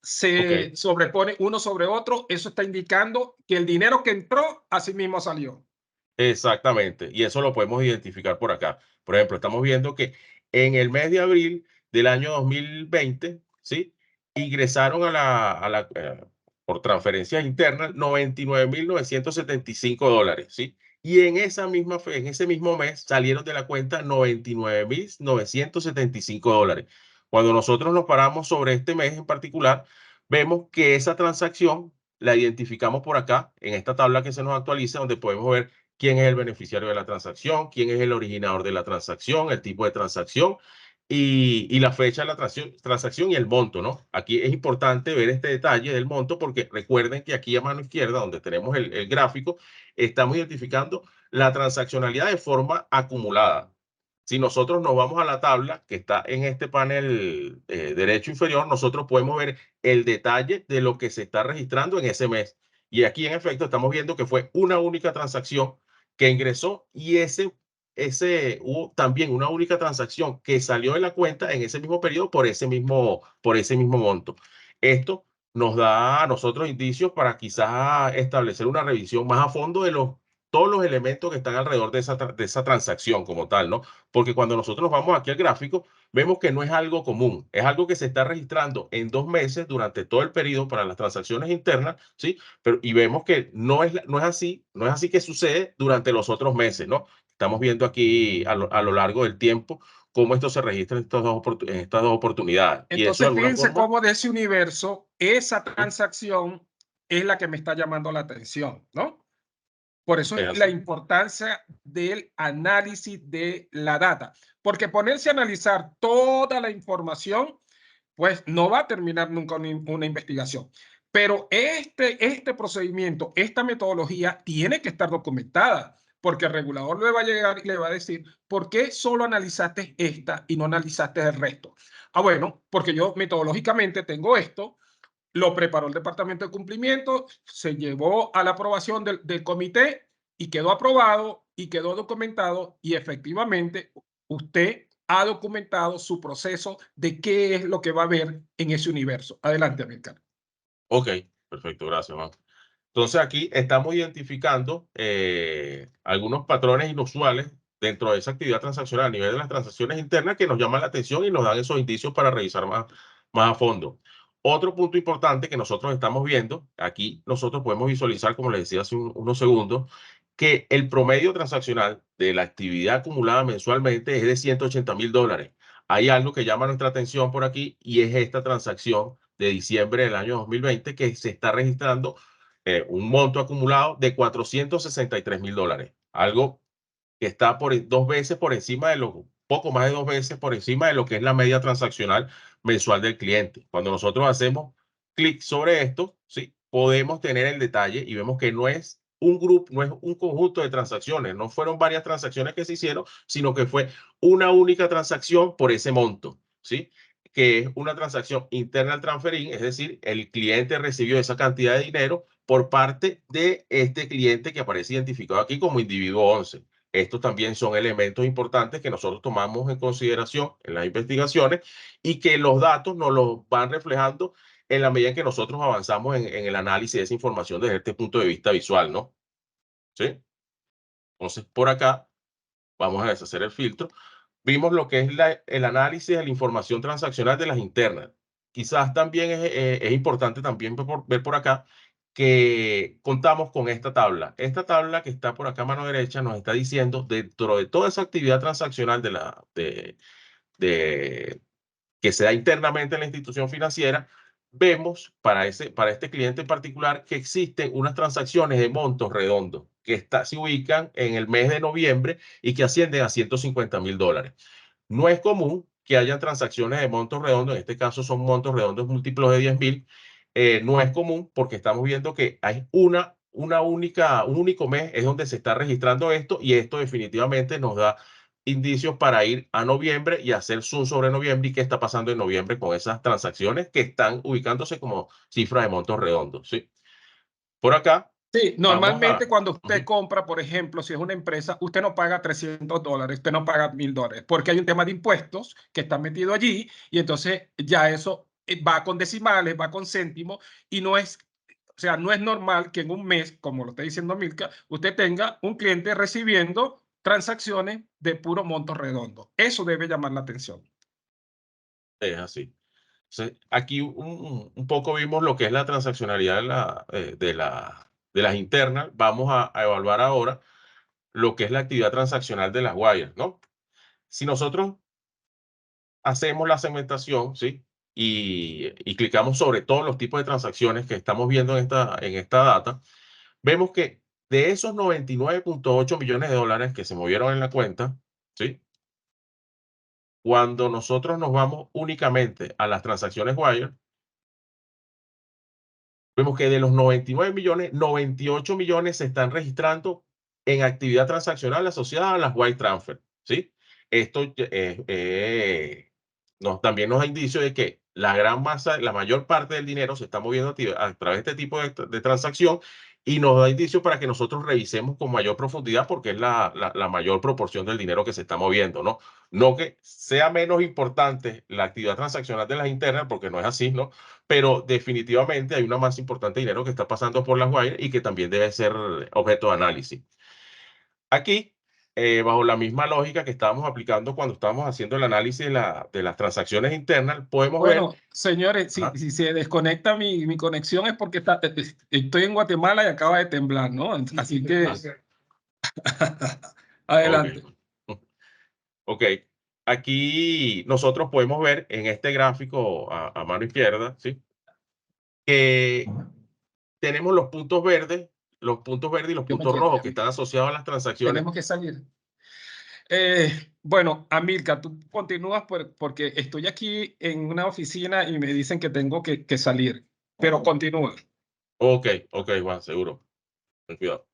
se Ok, sobrepone uno sobre otro, eso está indicando que el dinero que entró, así mismo salió. exactamente. Y eso lo podemos identificar por acá. Por ejemplo, estamos viendo que en el mes de abril del año 2020, ¿sí? Ingresaron por transferencias internas $99,975, ¿sí? Y en en ese mismo mes salieron de la cuenta $99,975. Cuando nosotros nos paramos sobre este mes en particular, vemos que esa transacción la identificamos por acá, en esta tabla que se nos actualiza, donde podemos ver quién es el beneficiario de la transacción, quién es el originador de la transacción, el tipo de transacción y la fecha de la transacción y el monto, ¿no? Aquí es importante ver este detalle del monto porque recuerden que aquí a mano izquierda, donde tenemos el gráfico, estamos identificando la transaccionalidad de forma acumulada. Si nosotros nos vamos a la tabla que está en este panel derecho inferior, nosotros podemos ver el detalle de lo que se está registrando en ese mes. Y aquí, en efecto, estamos viendo que fue una única transacción que ingresó y hubo también una única transacción que salió de la cuenta en ese mismo periodo por ese mismo monto. Esto nos da a nosotros indicios para quizás establecer una revisión más a fondo de todos los elementos que están alrededor de esa transacción como tal, ¿no? Porque cuando nosotros nos vamos aquí al gráfico, vemos que no es algo común, es algo que se está registrando en 2 meses durante todo el periodo para las transacciones internas, ¿sí? Y vemos que no es así que sucede durante los otros meses, ¿no? Estamos viendo aquí a lo largo del tiempo cómo esto se registra en estas dos oportunidades. Y eso de Entonces, alguna fíjense forma, cómo de ese universo, esa ¿no? transacción es la que me está llamando la atención, ¿no? Por eso Es es la así. importancia del análisis de la data, porque ponerse a analizar toda la información, pues no va a terminar nunca una investigación. Pero este procedimiento, esta metodología tiene que estar documentada, porque el regulador le va a llegar y le va a decir, ¿por qué solo analizaste esta y no analizaste el resto? Ah, bueno, porque yo metodológicamente tengo esto, lo preparó el departamento de cumplimiento, se llevó a la aprobación del comité y quedó aprobado y quedó documentado y efectivamente usted ha documentado su proceso de qué es lo que va a ver en ese universo. Adelante, Amílcar. Ok, perfecto, gracias, Juan. Entonces aquí estamos identificando algunos patrones inusuales dentro de esa actividad transaccional a nivel de las transacciones internas que nos llaman la atención y nos dan esos indicios para revisar más a fondo. Otro punto importante que nosotros estamos viendo, aquí nosotros podemos visualizar, como les decía hace unos segundos, que el promedio transaccional de la actividad acumulada mensualmente es de $180,000. Hay algo que llama nuestra atención por aquí y es esta transacción de diciembre del año 2020 que se está registrando un monto acumulado de $463,000. Algo que está por 2 veces por encima poco más de 2 veces por encima de lo que es la media transaccional mensual del cliente. Cuando nosotros hacemos clic sobre esto, ¿sí? Podemos tener el detalle y vemos que no es un grupo, no es un conjunto de transacciones, no fueron varias transacciones que se hicieron, sino que fue una única transacción por ese monto, ¿sí? Que es una transacción interna al transferir, es decir, el cliente recibió esa cantidad de dinero por parte de este cliente que aparece identificado aquí como individuo 11. Estos también son elementos importantes que nosotros tomamos en consideración en las investigaciones y que los datos nos los van reflejando en la medida en que nosotros avanzamos en el análisis de esa información desde este punto de vista visual, ¿no? ¿Sí? Entonces, por acá vamos a deshacer el filtro. Vimos lo que es el análisis de la información transaccional de las internas. Quizás también es importante también ver por acá que contamos con esta tabla. Esta tabla que está por acá a mano derecha nos está diciendo dentro de toda esa actividad transaccional de que se da internamente en la institución financiera, vemos para este cliente en particular que existen unas transacciones de montos redondos que se ubican en el mes de noviembre y que ascienden a $150,000. No es común que hayan transacciones de montos redondos, en este caso son montos redondos múltiplos de 10.000. No es común porque estamos viendo que hay un único mes es donde se está registrando esto, y esto definitivamente nos da indicios para ir a noviembre y hacer zoom sobre noviembre y qué está pasando en noviembre con esas transacciones que están ubicándose como cifras de montos redondos, ¿sí? Por acá Sí, vamos a... normalmente cuando usted Ujú. compra, por ejemplo, si es una empresa, usted no paga $300, usted no paga $1.000, porque hay un tema de impuestos que está metido allí, y entonces ya eso va con decimales, va con céntimos, y no es, o sea, no es normal que en un mes, como lo está diciendo Milka, usted tenga un cliente recibiendo transacciones de puro monto redondo. Eso debe llamar la atención. Es así. Entonces, aquí un poco vimos lo que es la transaccionalidad de las internas. Vamos a evaluar ahora lo que es la actividad transaccional de las wires, ¿no? Si nosotros hacemos la segmentación, ¿sí? Y clicamos sobre todos los tipos de transacciones que estamos viendo en esta data, vemos que de esos 99.8 millones de dólares que se movieron en la cuenta, ¿sí? Cuando nosotros nos vamos únicamente a las transacciones wire, vemos que de los 99 millones, 98 millones se están registrando en actividad transaccional asociada a las wire transfer, ¿sí? Esto también nos da indicio de que la gran masa, la mayor parte del dinero se está moviendo a través de este tipo de transacción, y nos da indicio para que nosotros revisemos con mayor profundidad porque es la mayor proporción del dinero que se está moviendo, ¿no? No que sea menos importante la actividad transaccional de las internas, porque no es así, ¿no? Pero definitivamente hay una más importante dinero que está pasando por las wires y que también debe ser objeto de análisis. Aquí, bajo la misma lógica que estábamos aplicando cuando estábamos haciendo el análisis de las transacciones internas, podemos ver... Bueno, señores, si, Ajá. si se desconecta mi conexión es porque estoy en Guatemala y acaba de temblar, ¿no? Así que adelante. Ok. Ok. Aquí nosotros podemos ver en este gráfico a mano izquierda, ¿sí? Que tenemos los puntos verdes y los Yo me puntos quedo. rojos que están asociados a las transacciones. Tenemos que salir. Bueno, Amilcar, tú continúas porque estoy aquí en una oficina y me dicen que tengo que salir, pero continúa. Ok, ok, Juan, seguro. Ten cuidado.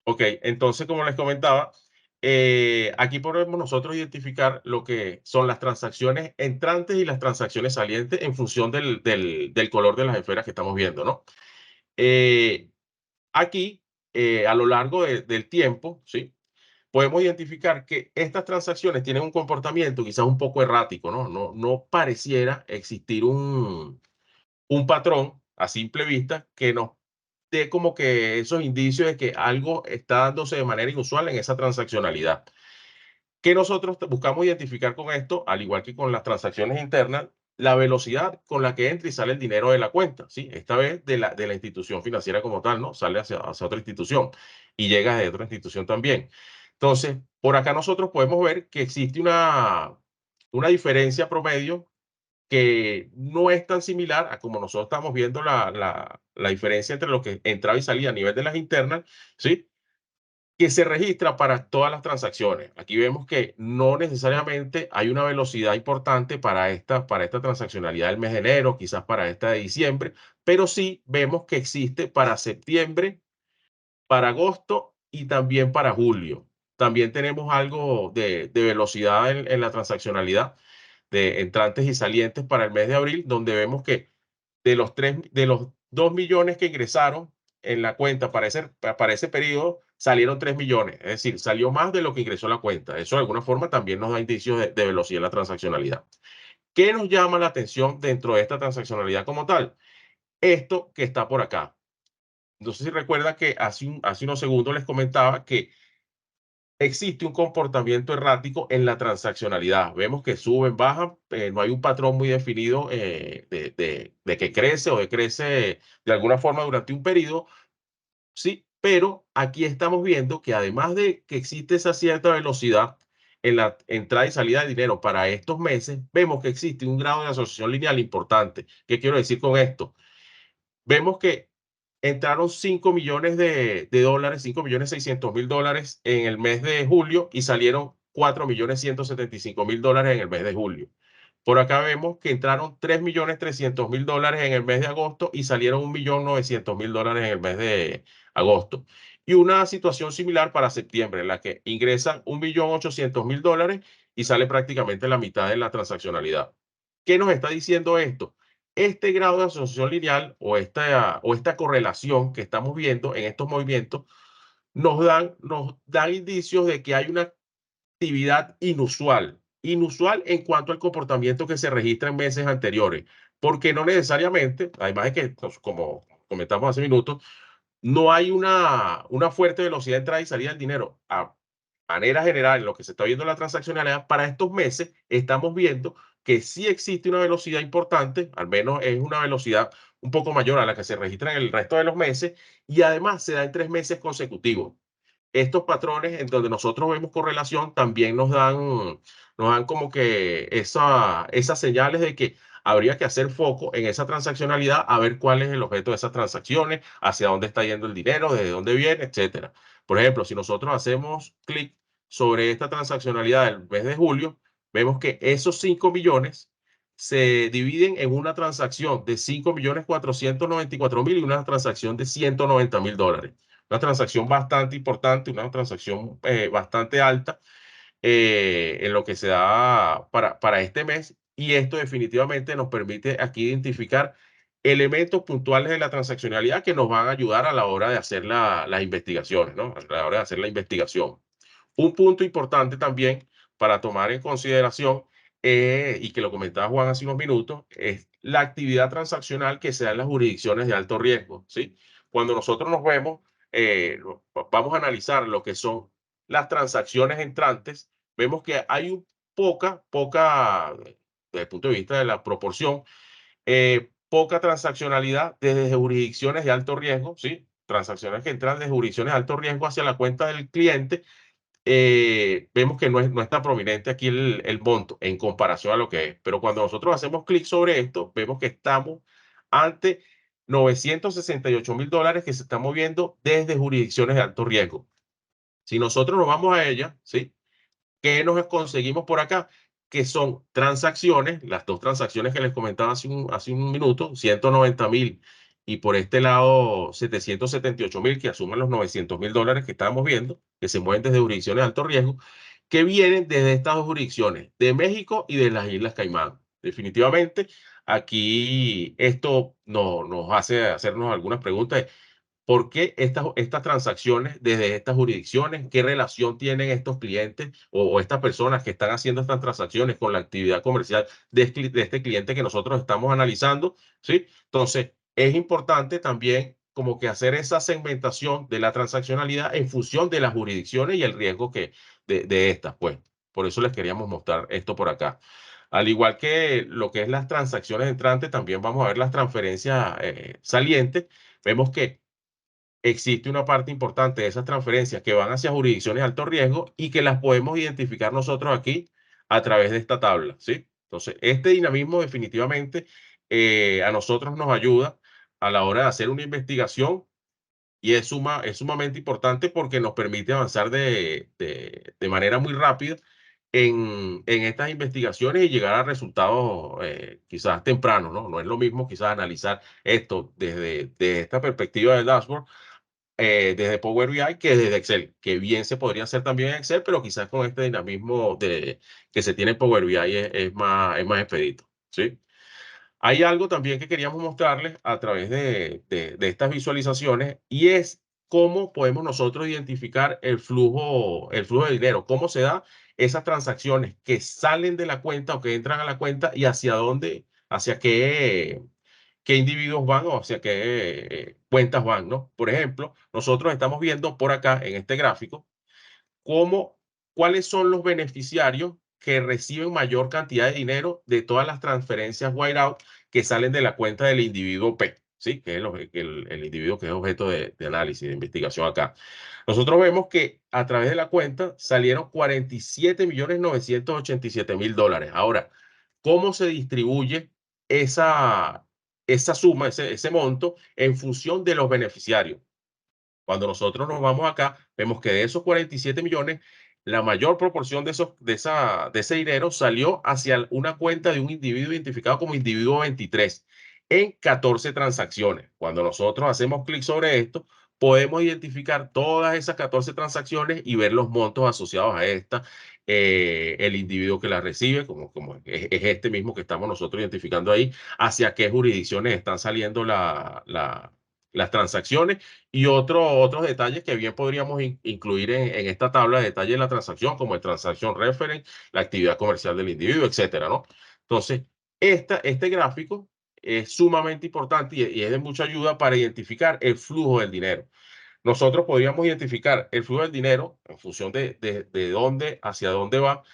Ok, entonces, como les comentaba, aquí podemos nosotros identificar lo que son las transacciones entrantes y las transacciones salientes en función del color de las esferas que estamos viendo, ¿no? Aquí, a lo largo del tiempo, ¿sí? Podemos identificar que estas transacciones tienen un comportamiento quizás un poco errático, ¿no? No pareciera existir un patrón a simple vista que nos dé como que esos indicios de que algo está dándose de manera inusual en esa transaccionalidad. Que nosotros buscamos identificar con esto, al igual que con las transacciones internas, la velocidad con la que entra y sale el dinero de la cuenta, ¿sí? Esta vez de la institución financiera como tal, ¿no? Sale hacia otra institución y llega de otra institución también. Entonces, por acá nosotros podemos ver que existe una diferencia promedio que no es tan similar a como nosotros estamos viendo la diferencia entre lo que entraba y salía a nivel de las internas, ¿sí? Que se registra para todas las transacciones. Aquí vemos que no necesariamente hay una velocidad importante para esta transaccionalidad del mes de enero, quizás para esta de diciembre, pero sí vemos que existe para septiembre, para agosto y también para julio. También tenemos algo de velocidad en la transaccionalidad de entrantes y salientes para el mes de abril, donde vemos que de los 2 millones que ingresaron en la cuenta para ese periodo, salieron 3 millones. Es decir, salió más de lo que ingresó la cuenta. Eso de alguna forma también nos da indicios de velocidad en la transaccionalidad. ¿Qué nos llama la atención dentro de esta transaccionalidad como tal? Esto que está por acá. No sé si recuerda que hace unos segundos les comentaba que existe un comportamiento errático en la transaccionalidad. Vemos que suben, bajan, no hay un patrón muy definido de que crece o decrece de alguna forma durante un periodo, sí, pero aquí estamos viendo que además de que existe esa cierta velocidad en la entrada y salida de dinero para estos meses, vemos que existe un grado de asociación lineal importante. ¿Qué quiero decir con esto? Vemos que entraron 5 millones de dólares, 5.600.000 dólares en el mes de julio y salieron $4.175.000 en el mes de julio. Por acá vemos que entraron $3.300.000 en el mes de agosto y salieron $1.900.000 en el mes de agosto. Y una situación similar para septiembre, en la que ingresan $1.800.000 y sale prácticamente la mitad de la transaccionalidad. ¿Qué nos está diciendo esto? Este grado de asociación lineal o esta correlación que estamos viendo en estos movimientos nos dan indicios de que hay una actividad inusual en cuanto al comportamiento que se registra en meses anteriores, porque no necesariamente, además de que, pues, como comentamos hace minutos, no hay una fuerte velocidad de entrada y salida del dinero. A manera general, en lo que se está viendo en la transaccionalidad, para estos meses estamos viendo que sí existe una velocidad importante, al menos es una velocidad un poco mayor a la que se registra en el resto de los meses, y además se da en 3 meses consecutivos. Estos patrones en donde nosotros vemos correlación también nos dan como que esas señales de que habría que hacer foco en esa transaccionalidad, a ver cuál es el objeto de esas transacciones, hacia dónde está yendo el dinero, desde dónde viene, etcétera. Por ejemplo, si nosotros hacemos clic sobre esta transaccionalidad del mes de julio, vemos que esos 5 millones se dividen en una transacción de 5.494.000 y una transacción de $190.000. Una transacción bastante importante, una transacción bastante alta en lo que se da para este mes. Y esto definitivamente nos permite aquí identificar elementos puntuales de la transaccionalidad que nos van a ayudar a la hora de hacer las investigaciones, ¿no? A la hora de hacer la investigación. Un punto importante también para tomar en consideración, y que lo comentaba Juan hace unos minutos, es la actividad transaccional que se da en las jurisdicciones de alto riesgo, ¿sí? Cuando nosotros nos vemos, vamos a analizar lo que son las transacciones entrantes, vemos que hay poca, desde el punto de vista de la proporción, poca transaccionalidad desde jurisdicciones de alto riesgo, ¿sí? Transacciones que entran de jurisdicciones de alto riesgo hacia la cuenta del cliente. Vemos que no es tan prominente aquí el monto en comparación a lo que es. Pero cuando nosotros hacemos clic sobre esto, vemos que estamos ante $968.000 que se están moviendo desde jurisdicciones de alto riesgo. Si nosotros nos vamos a ella, ¿sí? ¿Qué nos conseguimos por acá? Que son transacciones, las dos transacciones que les comentaba hace un minuto, 190.000 y por este lado 778.000, que asumen los $900.000 que estábamos viendo, que se mueven desde jurisdicciones de alto riesgo, que vienen desde estas dos jurisdicciones, de México y de las Islas Caimán. Definitivamente, aquí esto nos hace hacernos algunas preguntas. ¿Por qué estas transacciones desde estas jurisdicciones? ¿Qué relación tienen estos clientes o estas personas que están haciendo estas transacciones con la actividad comercial de este cliente que nosotros estamos analizando? ¿Sí? Entonces, es importante también como que hacer esa segmentación de la transaccionalidad en función de las jurisdicciones y el riesgo de estas, pues. Por eso les queríamos mostrar esto por acá. Al igual que lo que es las transacciones entrantes, también vamos a ver las transferencias salientes. Vemos que existe una parte importante de esas transferencias que van hacia jurisdicciones de alto riesgo y que las podemos identificar nosotros aquí a través de esta tabla, ¿sí? Entonces, este dinamismo definitivamente a nosotros nos ayuda a la hora de hacer una investigación y es sumamente importante porque nos permite avanzar de manera muy rápida en estas investigaciones y llegar a resultados quizás tempranos, ¿no? No es lo mismo quizás analizar esto desde esta perspectiva del dashboard desde Power BI que desde Excel, que bien se podría hacer también en Excel, pero quizás con este dinamismo que se tiene en Power BI es más expedito, ¿sí? Hay algo también que queríamos mostrarles a través de estas visualizaciones y es cómo podemos nosotros identificar el flujo de dinero, cómo se da esas transacciones que salen de la cuenta o que entran a la cuenta y hacia qué individuos van o hacia qué cuentas van, ¿no? Por ejemplo, nosotros estamos viendo por acá en este gráfico cuáles son los beneficiarios que reciben mayor cantidad de dinero de todas las transferencias wireout que salen de la cuenta del individuo P, ¿sí? Que es el individuo que es objeto de análisis, de investigación acá. Nosotros vemos que a través de la cuenta salieron $47.987.000. Ahora, ¿cómo se distribuye esa suma, ese monto en función de los beneficiarios? Cuando nosotros nos vamos acá, vemos que de esos 47 millones, la mayor proporción de ese dinero salió hacia una cuenta de un individuo identificado como individuo 23 en 14 transacciones. Cuando nosotros hacemos clic sobre esto, podemos identificar todas esas 14 transacciones y ver los montos asociados a esta, el individuo que la recibe, como es este mismo que estamos nosotros identificando ahí, hacia qué jurisdicciones están saliendo las transacciones y otros detalles que bien podríamos incluir en esta tabla de detalle de la transacción, como el transaction reference, la actividad comercial del individuo, etcétera, ¿no? Entonces, este gráfico es sumamente importante y es de mucha ayuda para identificar el flujo del dinero. Nosotros podríamos identificar el flujo del dinero en función de dónde, hacia dónde va,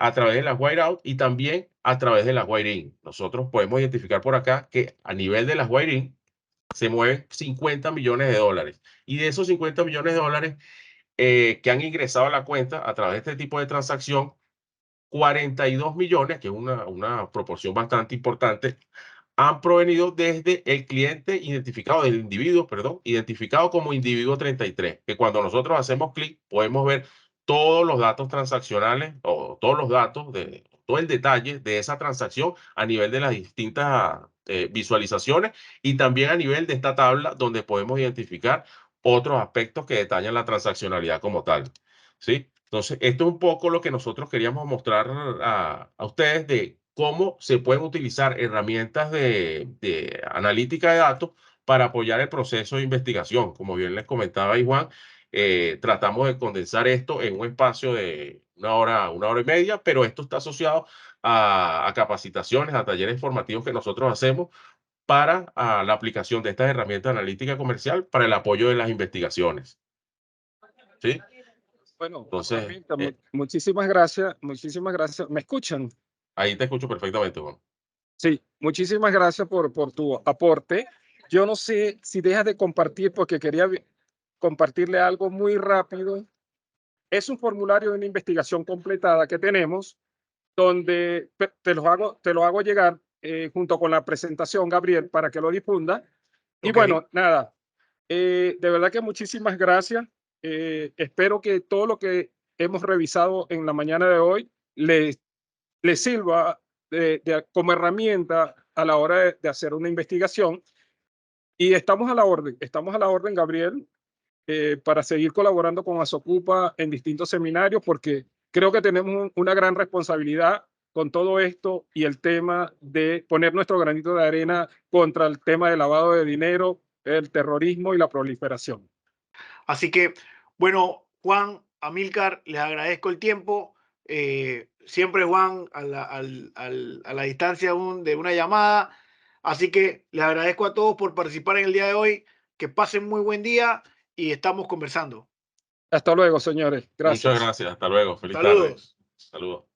a través de las wireout y también a través de las wire-in. Nosotros podemos identificar por acá que a nivel de las wire-in se mueven 50 millones de dólares. Y de esos 50 millones de dólares que han ingresado a la cuenta a través de este tipo de transacción, 42 millones, que es una proporción bastante importante, han provenido desde el cliente identificado, del individuo, perdón, identificado como individuo 33, que cuando nosotros hacemos clic podemos ver todos los datos transaccionales o todos los datos, todo el detalle de esa transacción a nivel de las distintas visualizaciones y también a nivel de esta tabla donde podemos identificar otros aspectos que detallan la transaccionalidad como tal, ¿sí? Entonces, esto es un poco lo que nosotros queríamos mostrar a ustedes de cómo se pueden utilizar herramientas de analítica de datos para apoyar el proceso de investigación. Como bien les comentaba ahí Juan, tratamos de condensar esto en un espacio de una hora y media, pero esto está asociado a capacitaciones, a talleres formativos que nosotros hacemos para la aplicación de estas herramientas de analítica comercial para el apoyo de las investigaciones. ¿Sí? Bueno, Entonces, muchísimas gracias, muchísimas gracias. ¿Me escuchan? ahí te escucho perfectamente, Juan. Sí, muchísimas gracias por tu aporte. Yo no sé si dejas de compartir porque quería compartirle algo muy rápido. Es un formulario de una investigación completada que tenemos donde te lo hago llegar junto con la presentación, Gabriel, para que lo difunda. Y Ok. bueno, nada, de verdad que muchísimas gracias. Espero que todo lo que hemos revisado en la mañana de hoy les sirva como herramienta a la hora de hacer una investigación. Y estamos a la orden, Gabriel, para seguir colaborando con Asocupa en distintos seminarios, porque creo que tenemos una gran responsabilidad con todo esto y el tema de poner nuestro granito de arena contra el tema del lavado de dinero, el terrorismo y la proliferación. Así que, bueno, Juan, Amílcar, les agradezco el tiempo. Siempre, Juan, a la distancia de una llamada. Así que les agradezco a todos por participar en el día de hoy. Que pasen muy buen día y estamos conversando. Hasta luego, señores. Muchas Gracias. gracias. Hasta luego. Feliz tarde. Saludos. Saludos.